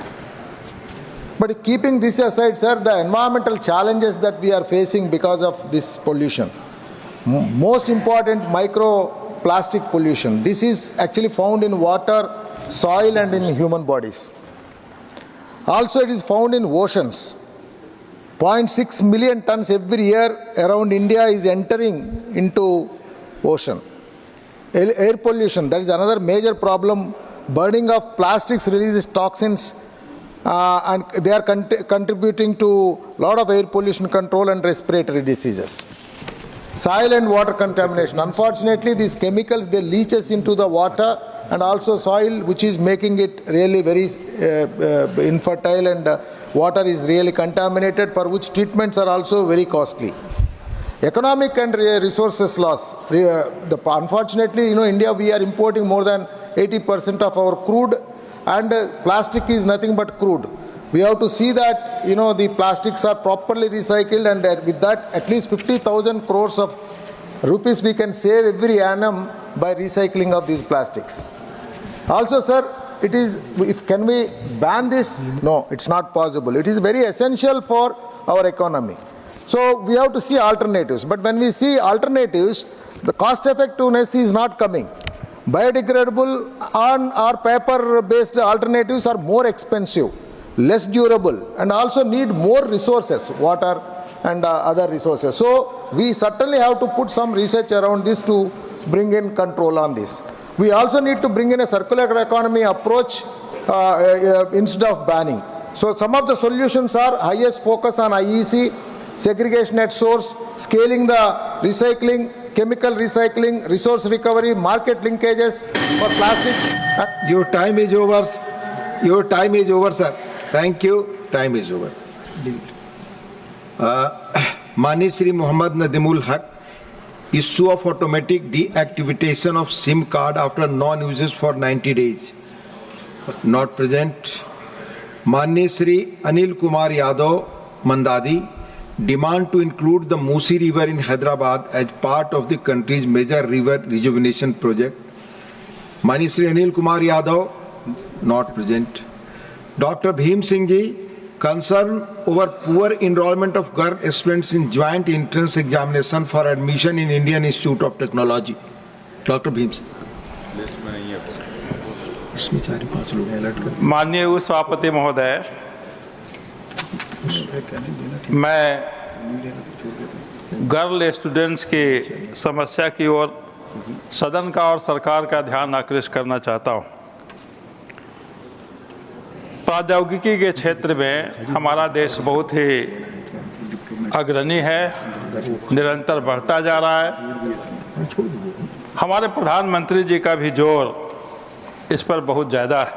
But keeping this aside, sir, the environmental challenges that we are facing because of this pollution, most important, microplastic pollution. This is actually found in water, soil and in human bodies. Also it is found in oceans. 0.6 million tons every year around India is entering into ocean. Air pollution, that is another major problem. Burning of plastics releases toxins and they are contributing to a lot of air pollution control and respiratory diseases. Soil and water contamination. Unfortunately, these chemicals, they leaches into the water and also soil, which is making it really very infertile, and water is really contaminated, for which treatments are also very costly. Economic and resources loss. Unfortunately, India, we are importing more than 80% of our crude, and plastic is nothing but crude. We have to see that, the plastics are properly recycled, and with that, at least 50,000 crores of rupees we can save every annum by recycling of these plastics. Also, sir, can we ban this? No, it's not possible. It is very essential for our economy. So we have to see alternatives. But when we see alternatives, the cost effectiveness is not coming. Biodegradable or paper-based alternatives are more expensive, less durable, and also need more resources, water and other resources. So we certainly have to put some research around this to bring in control on this. We also need to bring in a circular economy approach instead of banning. So some of the solutions are highest focus on IEC, segregation at source, scaling the recycling, chemical recycling, resource recovery, market linkages for plastics. Your time is over. Your time is over, sir. Thank you. Time is over. Mani Shri Muhammad Nadimul Haq, issue of automatic deactivation of SIM card after non-uses for 90 days. Not present. Mani Shri Anil Kumar Yadav Mandadi, demand to include the Musi River in Hyderabad as part of the country's major river rejuvenation project. Mani Shri Anil Kumar Yadav, not present. Dr. Bhim Singh Ji, concern over poor enrollment of girl students in joint entrance examination for admission in Indian Institute of Technology. Dr. Bhim Singh. माननीय सभापति महोदय, मैं girl students की समस्या की ओर सदन का और सरकार का ध्यान आकृष्ट करना चाहता हूं। प्रौद्योगिकी के क्षेत्र में हमारा देश बहुत ही अग्रणी है, निरंतर बढ़ता जा रहा है। हमारे प्रधानमंत्री जी का भी जोर इस पर बहुत ज़्यादा है।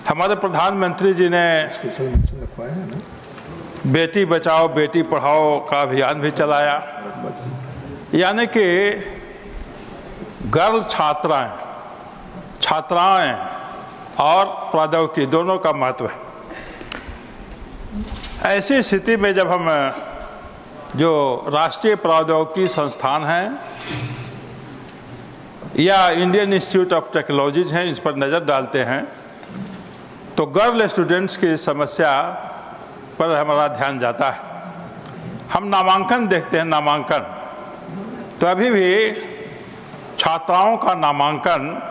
हमारे प्रधानमंत्री जी ने बेटी बचाओ बेटी पढ़ाओ का अभियान भी चलाया, यानी कि गर्ल छात्राएं और प्रौद्योगिकी दोनों का महत्व है। ऐसी स्थिति में जब हम जो राष्ट्रीय प्रौद्योगिकी संस्थान हैं या इंडियन इंस्टीट्यूट ऑफ टेक्नोलॉजीज हैं, इस पर नज़र डालते हैं तो गर्ल स्टूडेंट्स की समस्या पर हमारा ध्यान जाता है। हम नामांकन देखते हैं, नामांकन तो अभी भी छात्राओं का नामांकन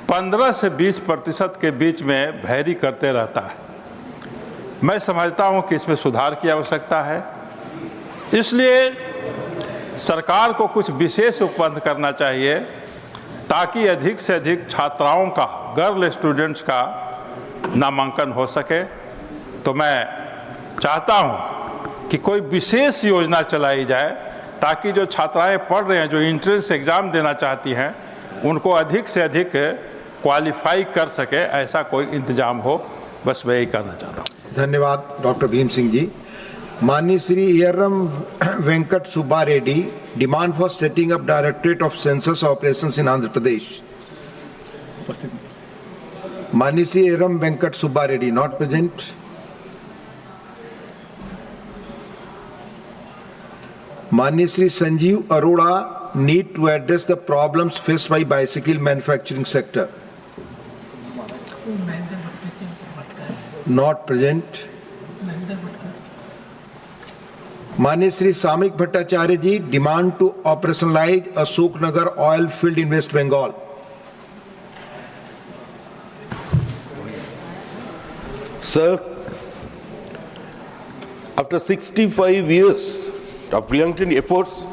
15 से 20% के बीच में वैरी करते रहता है। मैं समझता हूं कि इसमें सुधार की आवश्यकता है, इसलिए सरकार को कुछ विशेष उपबंध करना चाहिए ताकि अधिक से अधिक छात्राओं का, गर्ल स्टूडेंट्स का नामांकन हो सके। तो मैं चाहता हूं कि कोई विशेष योजना चलाई जाए ताकि जो छात्राएं पढ़ रहे हैं, जो एंट्रेंस एग्जाम देना चाहती हैं, उनको अधिक से अधिक क्वालिफाई कर सके, ऐसा कोई इंतजाम हो। बस मैं यही कहना चाहता हूँ। धन्यवाद डॉक्टर भीम सिंह जी। माननीय Shri Yerram Venkat Subba Reddy, demand for setting up directorate of census operations in Andhra Pradesh. माननीय श्री एरम वेंकट सुब्बा रेड्डी, नॉट प्रेजेंट। माननीय Shri Sanjeev Arora, need to address the problems faced by bicycle manufacturing sector, not present. माननीय Shri Samik Bhattacharya ji, demand to operationalise Ashoknagar oil field in west Bengal. Sir, after 65 years of relentless efforts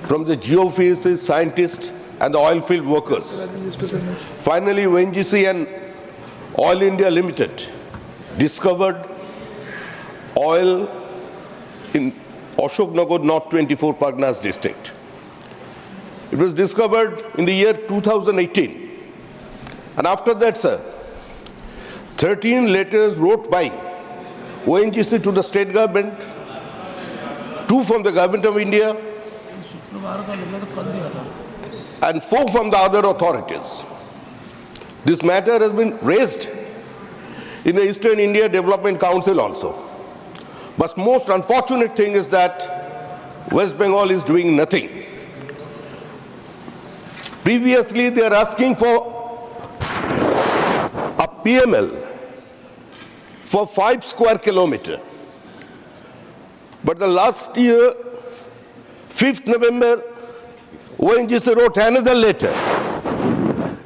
from the geophysicists, scientists and the oil field workers, finally ONGC and Oil India Limited discovered oil in Ashoknagar, North 24 Parganas district. It was discovered in the year 2018. And after that, sir, 13 letters wrote by ONGC to the state government, 2 from the government of India, and 4 from the other authorities. This matter has been raised in the Eastern India Development Council also. But most unfortunate thing is that West Bengal is doing nothing. Previously, they are asking for a PML for 5 square kilometers. But the last year, 5th November, ONGC wrote another letter.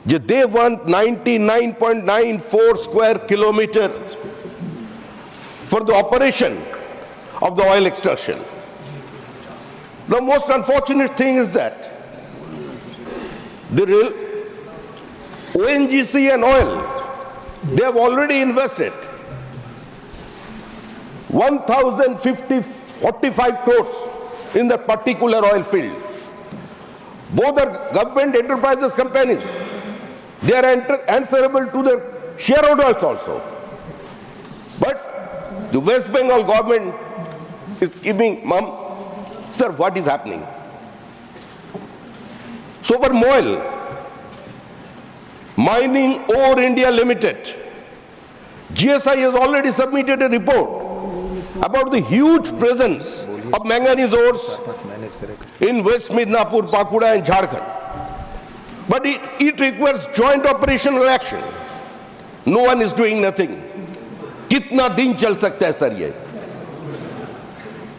They want 99.94 square kilometers for the operation of the oil extraction. The most unfortunate thing is that the ONGC and oil, they have already invested 1,045 crores in that particular oil field. Both are government enterprises companies. They are answerable to their shareholders also. But the West Bengal government is keeping mum. Sir, what is happening? So for MOIL, Mining Ore India Limited, GSI has already submitted a report about the huge presence of manganese ores in West Midnapur, Pakuda and Jharkhand. But it requires joint operational action. No one is doing nothing. कितना दिन चल सकता है sir ये?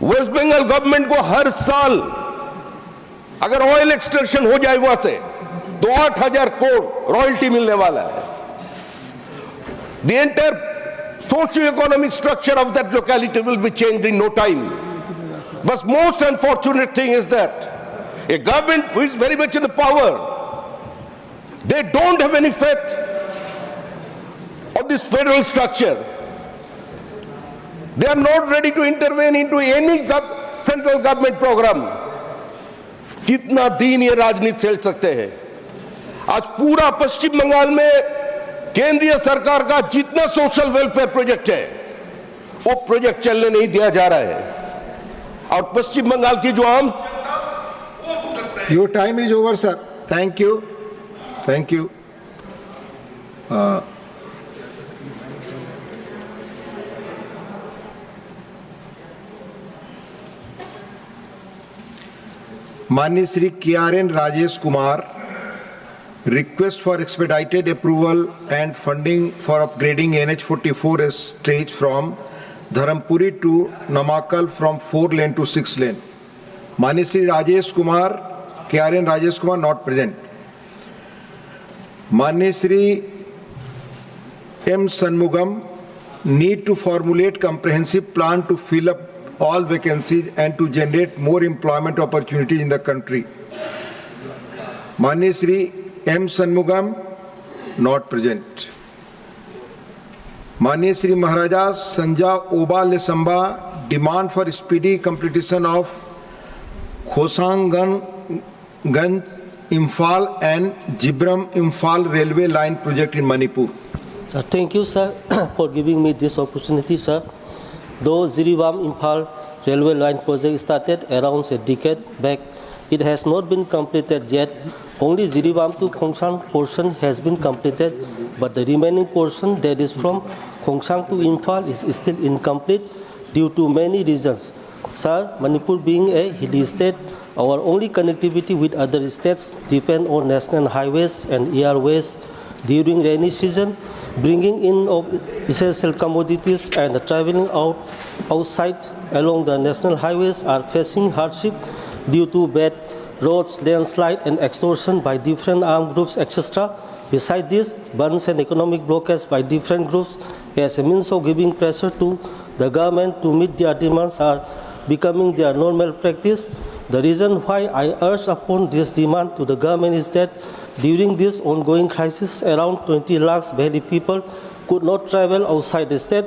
Waste Bengal government को हर साल अगर oil extraction हो जाए वहां से तो 8,000 करोड़ रॉयल्टी मिलने वाला है. The entire socio-economic structure of that locality will be changed in no time. But most unfortunate thing is that a government who is very much in the power, they don't have any faith of this federal structure. They are not ready to intervene into any central government program. कितना दिन ये राजनीति चल सकते हैं? आज पूरा पश्चिम बंगाल में केंद्रीय सरकार का जितना सोशल वेलफेयर प्रोजेक्ट है वो प्रोजेक्ट चलने नहीं दिया जा रहा है और पश्चिम बंगाल की जो आम your time is over sir. Thank you. Thank you. माननीय Shri KRN Rajesh Kumar, request for expedited approval and funding for upgrading NH44 stretch from Dharampuri to Namakal from 4 lane to 6 lane. माननीय Shri Rajesh Kumar, KRN Rajesh Kumar, not present. माननीय Shri M Shanmugam, need to formulate comprehensive plan to fill up all vacancies and to generate more employment opportunities in the country. माननीय Shri M Shanmugam, not present. माननीय श्री महाराजा संजा ओबा लेसंबा, demand for speedy completion of Khosanganganj Imphal and Jibram Imphal railway line project in Manipur. Sir, thank you, sir, for giving me this opportunity, sir. Though Jiribam Imphal railway line project started around a decade back. It has not been completed yet. Only Jirebam to Khongsang portion has been completed, but the remaining portion that is from Khongsang to Imphal is still incomplete due to many reasons. Sir, Manipur being a hilly state, our only connectivity with other states depend on national highways and airways during rainy season. Bringing in of essential commodities and traveling outside along the national highways are facing hardship due to bad roads, landslide and extortion by different armed groups, etc. Besides this, bans and economic blockades by different groups as a means of giving pressure to the government to meet their demands are becoming their normal practice. The reason why I urge upon this demand to the government is that during this ongoing crisis, around 20 lakhs Bahari people could not travel outside the state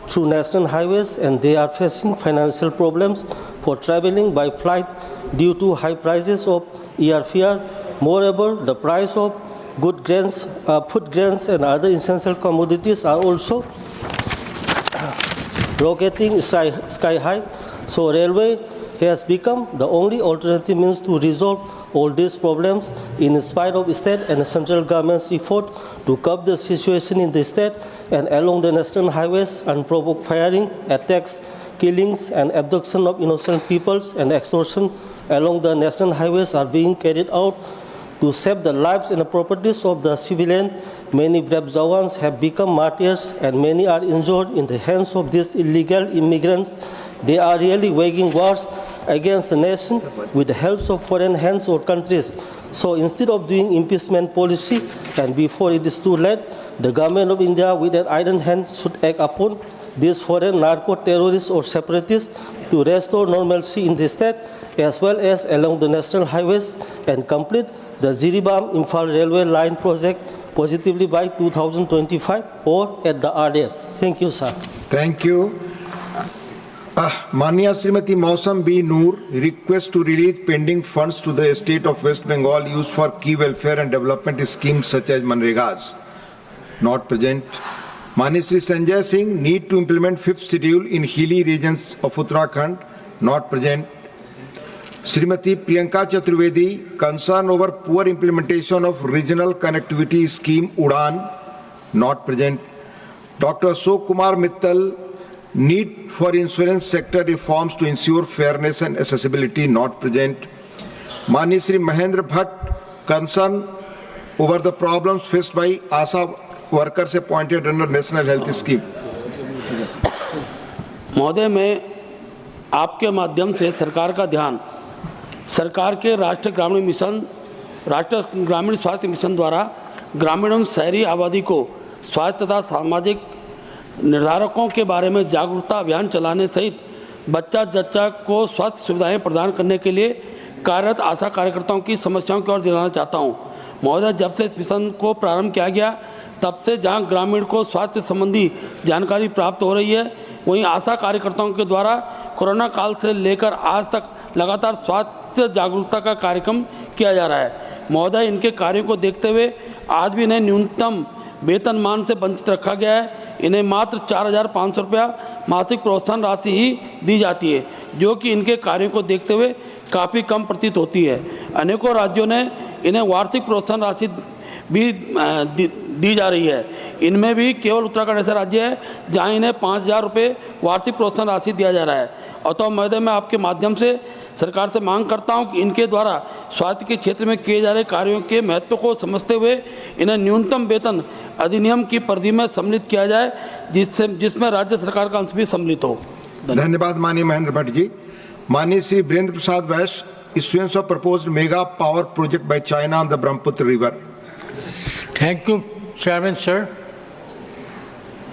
through national highways, and they are facing financial problems for traveling by flight due to high prices of airfare. Moreover, the price of good grains, food grains and other essential commodities are also rocketing sky high. So railway has become the only alternative means to resolve all these problems in spite of state and central government's effort to curb the situation in the state and along the national highways. Unprovoked firing, attacks, killings and abduction of innocent peoples and extortion along the national highways are being carried out to save the lives and the properties of the civilian. Many brave Jawans have become martyrs and many are injured in the hands of these illegal immigrants. They are really waging wars against the nation with the help of foreign hands or countries. So instead of doing impeachment policy and before it is too late, the government of India with an iron hand should act upon these foreign narco-terrorists or separatists to restore normalcy in the state as well as along the national highways and complete the Jirebam-Imphal railway line project positively by 2025 or at the earliest. Thank you, sir. Thank you. Manya Srimati Mausam B. Noor requests to release pending funds to the state of West Bengal used for key welfare and development schemes such as Manregas. Not present. Manya Sri Sanjay Singh need to implement 5th schedule in hilly regions of Uttarakhand. Not present. Srimati Priyanka Chaturvedi concern over poor implementation of regional connectivity scheme Udan. Not present. Dr. Ashok Kumar Mittal need for insurance sector reforms to ensure fairness and accessibility. Not present. Mani Shri Mahendra Bhatt concern over the problems faced by ASA workers appointed under National Health Scheme. महोदय, मैं आपके माध्यम से सरकार का ध्यान सरकार के राष्ट्रीय ग्रामीण स्वास्थ्य मिशन द्वारा ग्रामीण एवं शहरी आबादी को स्वास्थ्य तथा सामाजिक निर्धारकों के बारे में जागरूकता अभियान चलाने सहित बच्चा जच्चा को स्वास्थ्य सुविधाएं प्रदान करने के लिए कार्यरत आशा कार्यकर्ताओं की समस्याओं की ओर दिलाना चाहता हूं। महोदय, जब से इस मिशन को प्रारंभ किया गया तब से जहां ग्रामीण को स्वास्थ्य संबंधी जानकारी प्राप्त हो रही है, वहीं आशा कार्यकर्ताओं के द्वारा कोरोना काल से लेकर आज तक लगातार स्वास्थ्य जागरूकता का कार्यक्रम किया जा रहा है। महोदय, इनके कार्यों को देखते हुए आज भी इन्हें न्यूनतम वेतनमान से वंचित रखा गया है। इन्हें मात्र 4,500 रुपया मासिक प्रोत्साहन राशि ही दी जाती है, जो कि इनके कार्यों को देखते हुए काफ़ी कम प्रतीत होती है। अनेकों राज्यों ने इन्हें वार्षिक प्रोत्साहन राशि भी दी जा रही है। इनमें भी केवल उत्तराखंड ऐसा राज्य है जहां इन्हें 5,000 रुपये वार्षिक प्रोत्साहन राशि दिया जा रहा है। और तो महोदय, मैं आपके माध्यम से सरकार से मांग करता हूं कि इनके द्वारा स्वास्थ्य के क्षेत्र में किए जा रहे कार्यों के महत्व को समझते हुए इन्हें न्यूनतम वेतन अधिनियम की परिधि में सम्मिलित किया जाए, जिसमें राज्य सरकार का अंश भी सम्मिलित हो। धन्यवाद माननीय महेंद्र भट्ट जी। माननीय श्री वीरेंद्र प्रसाद वैश्य, issuance of proposed mega power project by China on the Brahmaputra River. Thank you, Chairman, sir,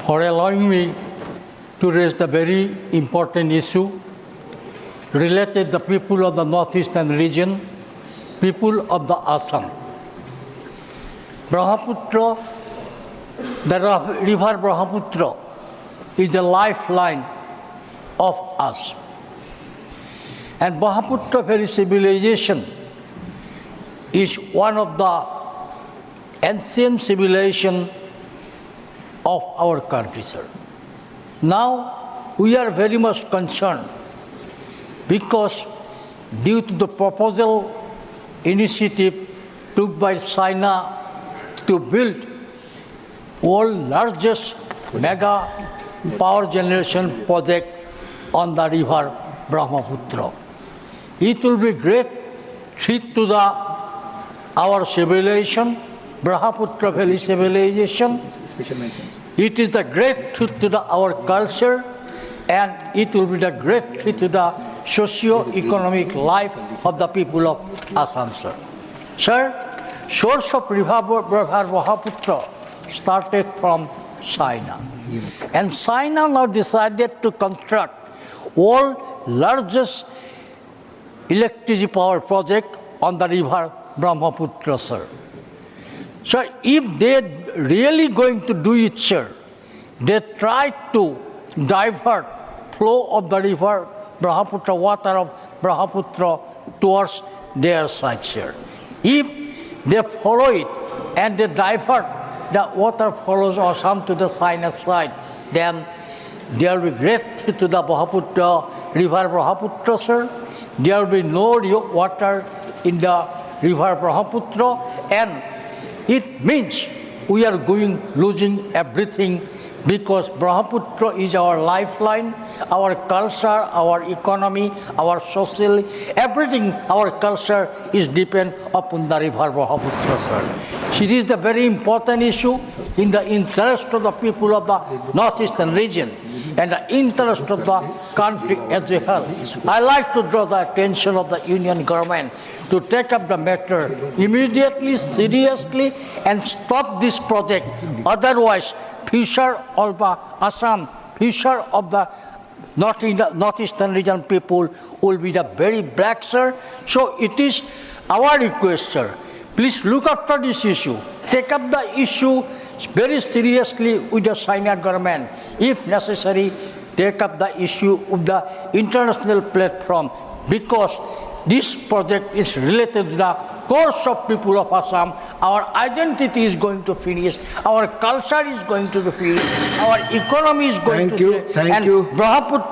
for allowing me to raise the very important issue related to the people of the northeastern region, people of the Assam. Brahmaputra, the river Brahmaputra is the lifeline of us. And Brahmaputra Valley civilization is one of the ancient civilization of our country, sir. Now we are very much concerned because due to the proposal initiative took by China to build world's largest mega power generation project on the river Brahmaputra. It will be great treat to our civilization, Brahmaputra Valley civilization. It is the great treat to our culture, and it will be the great treat to the socio-economic life of the people of Assam, sir. Sir, source of river Brahmaputra started from China. And China now decided to construct world's largest electricity power project on the river Brahmaputra, sir. So if they really going to do it, sir, they try to divert flow of the river Brahmaputra, water of Brahmaputra towards their side, sir. If they follow it and they divert, the water follows Assam to the China side, then there will be great to the Brahmaputra, river Brahmaputra, sir. There will be no water in the river Brahmaputra, and it means we are losing everything, because Brahmaputra is our lifeline, our culture, our economy, our social, everything, our culture is depend upon the river Brahmaputra, sir. It is a very important issue in the interest of the people of the northeastern region and the interest of the country as a whole. I like to draw the attention of the Union government to take up the matter immediately, seriously, and stop this project. Otherwise, future of the Assam, future of the northeastern region people will be the very black, sir. So it is our request, sir. Please look after this issue. Take up the issue very seriously with the China government. If necessary, take up the issue with the international platform, because this project is related to the course of people of Assam. Our identity is going to finish. Our culture is going to finish. Our economy is going to finish. Thank you.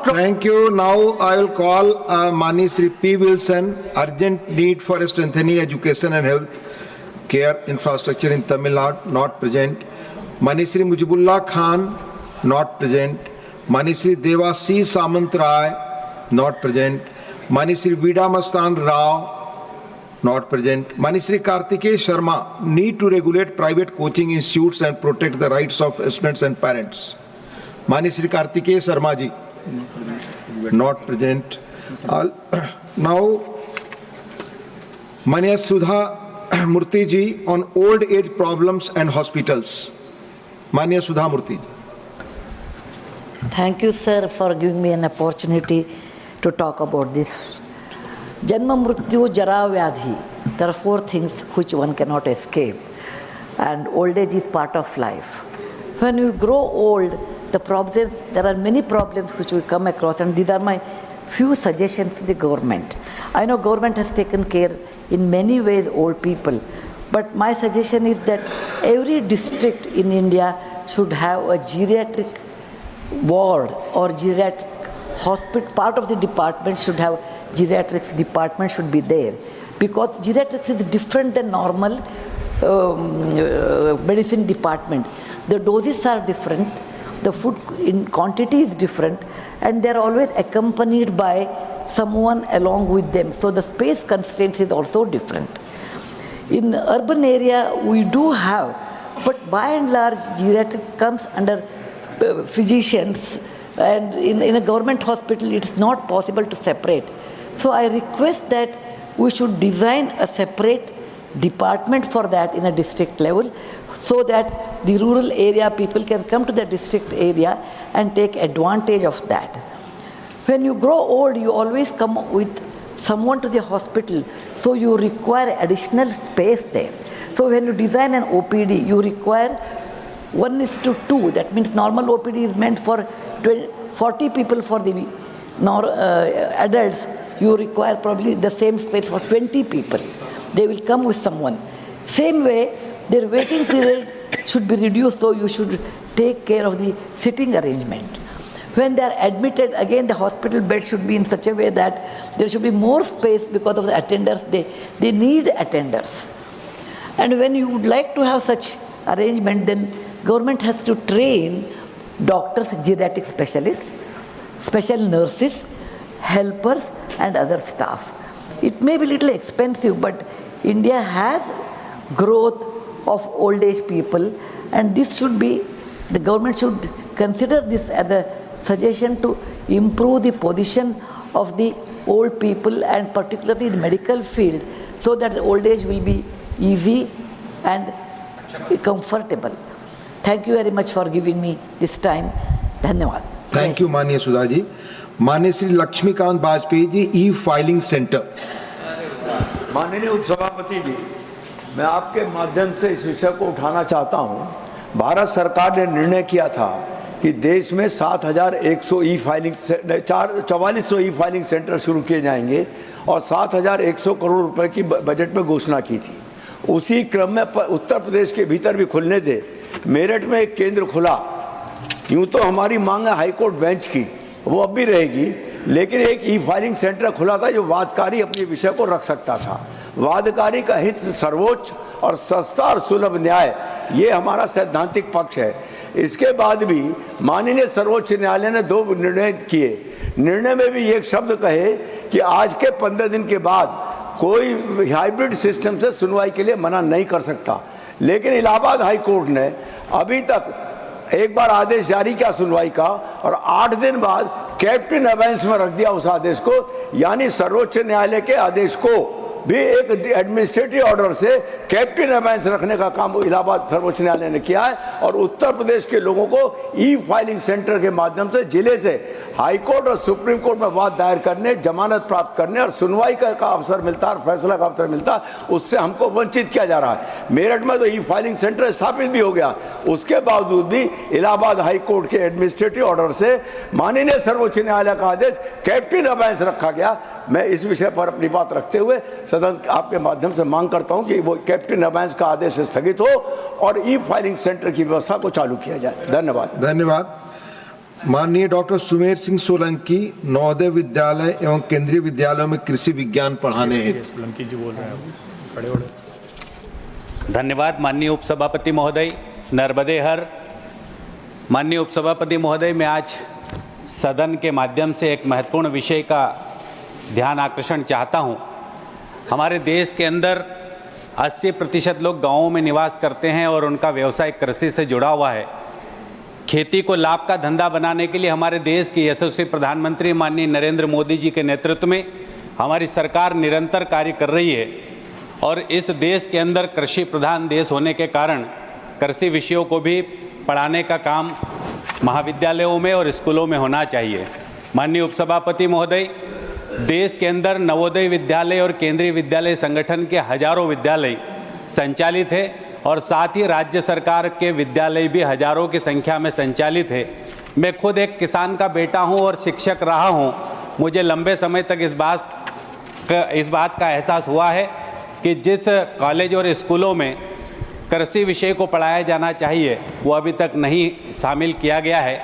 Thank you. Now I will call Mani Sri P. Wilson. Urgent need for strengthening education and health care infrastructure in Tamil Nadu, not present. Mani Sri Mujibullah Khan, not present. Mani Sri Devasi Samant Rai, not present. Mani Sri Vida Mastan Rao, not present. Mani Sri Kartikeya Sharma, need to regulate private coaching institutes and protect the rights of students and parents. Mani Sri Kartikeya Sharma ji, not present. Now, Mani Sudha Murthy ji on old age problems and hospitals. Mani Sudha Murthy ji. Thank you, sir, for giving me an opportunity to talk about this. Janma Mrityu Jara Vyadhi. There are 4 things which one cannot escape. And old age is part of life. When you grow old, there are many problems which we come across, and these are my few suggestions to the government. I know government has taken care in many ways old people, but my suggestion is that every district in India should have a geriatric ward or geriatric hospital. Part of the department should have geriatrics department should be there, because geriatrics is different than normal medicine department. The doses are different, the food in quantity is different, and they are always accompanied by someone along with them. So the space constraints is also different. In urban area we do have, but by and large geriatric comes under physicians, and in a government hospital it's not possible to separate. So I request that we should design a separate department for that in a district level, so that the rural area people can come to the district area and take advantage of that. When you grow old, you always come with someone to the hospital, so you require additional space there. So when you design an OPD, you require 1:2. That means normal OPD is meant for 40 people for the adults. You require probably the same space for 20 people. They will come with someone. Same way, their waiting period should be reduced, so you should take care of the sitting arrangement. When they are admitted, again the hospital bed should be in such a way that there should be more space because of the attenders. They need attenders. And when you would like to have such arrangement, then government has to train doctors, geriatric specialists, special nurses, helpers and other staff. It may be little expensive, but India has growth of old age people, and this should be, the government should consider this as a suggestion to improve the position of the old people and particularly the medical field, so that the old age will be easy and comfortable. Thank you very much for giving me this time. Dhanyawad. Thank you माननीय सुधा जी। माननीय श्री लक्ष्मीकांत वाजपेयी जी, ई filing centre. माननीय उपसभापति जी, मैं आपके माध्यम से इस विषय को उठाना चाहता हूं। भारत सरकार ने निर्णय किया था कि देश में 7,100 ई फाइलिंग 4400 ई फाइलिंग सेंटर शुरू किए जाएंगे और 7,100 करोड़ रुपए की बजट में घोषणा की थी। उसी क्रम में उत्तर प्रदेश के भीतर भी खुलने थे। मेरठ में एक केंद्र खुला। यूं तो हमारी मांग है हाईकोर्ट बेंच की, वो अब भी रहेगी, लेकिन एक ई फाइलिंग सेंटर खुला था जो वादकारी अपने विषय को रख सकता था। वादकारी का हित सर्वोच्च और सस्ता और सुलभ न्याय, ये हमारा सैद्धांतिक पक्ष है। इसके बाद भी माननीय सर्वोच्च न्यायालय ने 2 निर्णय किए। निर्णय में भी एक शब्द कहे कि आज के 15 दिन के बाद कोई हाइब्रिड सिस्टम से सुनवाई के लिए मना नहीं कर सकता। लेकिन इलाहाबाद हाई कोर्ट ने अभी तक एक बार आदेश जारी किया सुनवाई का और 8 दिन बाद कैप्टन अबेंस में रख दिया उस आदेश को, यानी सर्वोच्च न्यायालय के आदेश को भी एक एडमिनिस्ट्रेटिव ऑर्डर से कैप्टन अबेंस रखने का काम इलाहाबाद सर्वोच्च न्यायालय ने किया है। और उत्तर प्रदेश के लोगों को ई फाइलिंग सेंटर के माध्यम से जिले से हाई कोर्ट और सुप्रीम कोर्ट में वाद दायर करने, जमानत प्राप्त करने और सुनवाई का अवसर मिलता है और फैसला का अवसर मिलता है, उससे हमको वंचित किया जा रहा है। मेरठ में तो ई फाइलिंग सेंटर स्थापित भी हो गया, उसके बावजूद भी इलाहाबाद हाई कोर्ट के एडमिनिस्ट्रेटिव ऑर्डर से माननीय सर्वोच्च न्यायालय का आदेश कैप्टन अबेंस रखा गया। मैं इस विषय पर अपनी बात रखते हुए सदन आपके माध्यम से मांग करता हूं कि वो कैप्टन अबेंस का आदेश स्थगित हो और ई फाइलिंग सेंटर की व्यवस्था को चालू किया जाए। धन्यवाद। धन्यवाद। माननीय डॉक्टर सुमेर सिंह सोलंकी, नवोदय विद्यालय एवं केंद्रीय विद्यालयों में कृषि विज्ञान पढ़ाने हेतु। सोलंकी जी बोल रहे हैं, खड़े हो। धन्यवाद माननीय उपसभापति महोदय, नर्मदे हर। माननीय उपसभापति महोदय, मैं आज सदन के माध्यम से एक महत्वपूर्ण विषय का ध्यान आकर्षण चाहता हूं। हमारे देश के अंदर 80% लोग गांवों में निवास करते हैं और उनका व्यवसाय कृषि से जुड़ा हुआ है। खेती को लाभ का धंधा बनाने के लिए हमारे देश के यशस्वी प्रधानमंत्री माननीय नरेंद्र मोदी जी के नेतृत्व में हमारी सरकार निरंतर कार्य कर रही है और इस देश के अंदर कृषि प्रधान देश होने के कारण कृषि विषयों को भी पढ़ाने का काम महाविद्यालयों में और स्कूलों में होना चाहिए। माननीय उपसभापति महोदय, देश के अंदर नवोदय विद्यालय और केंद्रीय विद्यालय संगठन के हजारों विद्यालय संचालित है और साथ ही राज्य सरकार के विद्यालय भी हजारों की संख्या में संचालित है। मैं खुद एक किसान का बेटा हूं और शिक्षक रहा हूं। मुझे लंबे समय तक इस बात का एहसास हुआ है कि जिस कॉलेज और स्कूलों में कृषि विषय को पढ़ाया जाना चाहिए वो अभी तक नहीं शामिल किया गया है।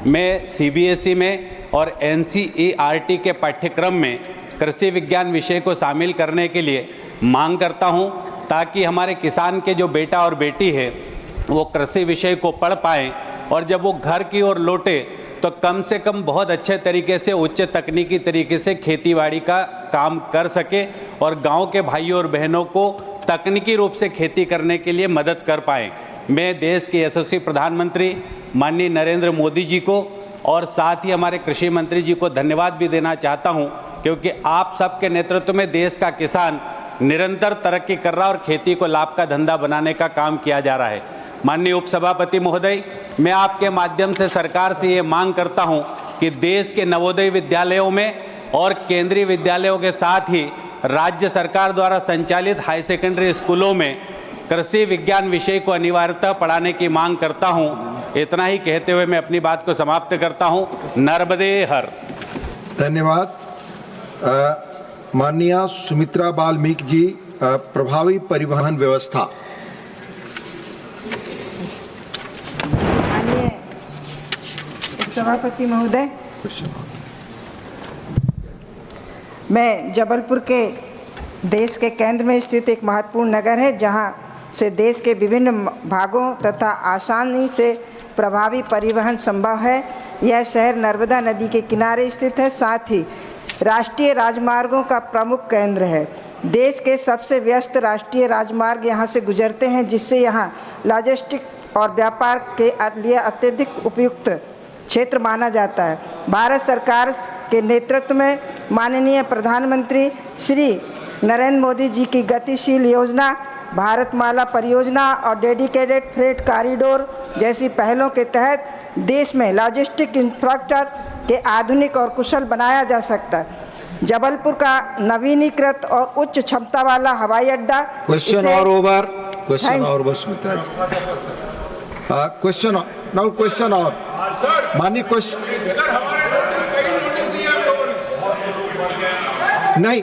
मैं CBSE में और NCERT के पाठ्यक्रम में कृषि विज्ञान विषय को शामिल करने के लिए मांग करता हूं, ताकि हमारे किसान के जो बेटा और बेटी है वो कृषि विषय को पढ़ पाएं और जब वो घर की ओर लौटे तो कम से कम बहुत अच्छे तरीके से, उच्च तकनीकी तरीके से खेतीबाड़ी का काम कर सके और गांव के भाइयों और बहनों को तकनीकी रूप से खेती करने के लिए मदद कर पाएं। मैं देश के यशस्वी प्रधानमंत्री माननीय नरेंद्र मोदी जी को और साथ ही हमारे कृषि मंत्री जी को धन्यवाद भी देना चाहता हूं, क्योंकि आप सबके नेतृत्व में देश का किसान निरंतर तरक्की कर रहा है और खेती को लाभ का धंधा बनाने का काम किया जा रहा है। माननीय उपसभापति महोदय, मैं आपके माध्यम से सरकार से ये मांग करता हूं कि देश के नवोदय विद्यालयों में और केंद्रीय विद्यालयों के साथ ही राज्य सरकार द्वारा संचालित हाई सेकेंडरी स्कूलों में कृषि विज्ञान विषय को अनिवार्यतः पढ़ाने की मांग करता हूं। इतना ही कहते हुए मैं अपनी बात को समाप्त करता हूं। नर्मदे हर। धन्यवाद। माननीय सुमित्रा बाल्मीकि जी, प्रभावी परिवहन व्यवस्था। सभापति महोदय, मैं जबलपुर के देश के केंद्र में स्थित एक महत्वपूर्ण नगर है जहां से देश के विभिन्न भागों तथा आसानी से प्रभावी परिवहन संभव है। यह शहर नर्मदा नदी के किनारे स्थित है, साथ ही राष्ट्रीय राजमार्गों का प्रमुख केंद्र है। देश के सबसे व्यस्त राष्ट्रीय राजमार्ग यहां से गुजरते हैं, जिससे यहां लॉजिस्टिक और व्यापार के लिए अत्यधिक उपयुक्त क्षेत्र माना जाता है। भारत सरकार के नेतृत्व में माननीय प्रधानमंत्री श्री नरेंद्र मोदी जी की गतिशील योजना, भारतमाला परियोजना और डेडिकेटेड फ्रेट कॉरिडोर जैसी पहलों के तहत देश में लॉजिस्टिक इंफ्रास्ट्रक्चर के आधुनिक और कुशल बनाया जा सकता है। जबलपुर का नवीनीकृत और उच्च क्षमता वाला हवाई अड्डा क्वेश्चन और ओवर सुमित्रा जी। क्वेश्चन नाउ क्वेश्चन और माननीय क्वेश्चन नहीं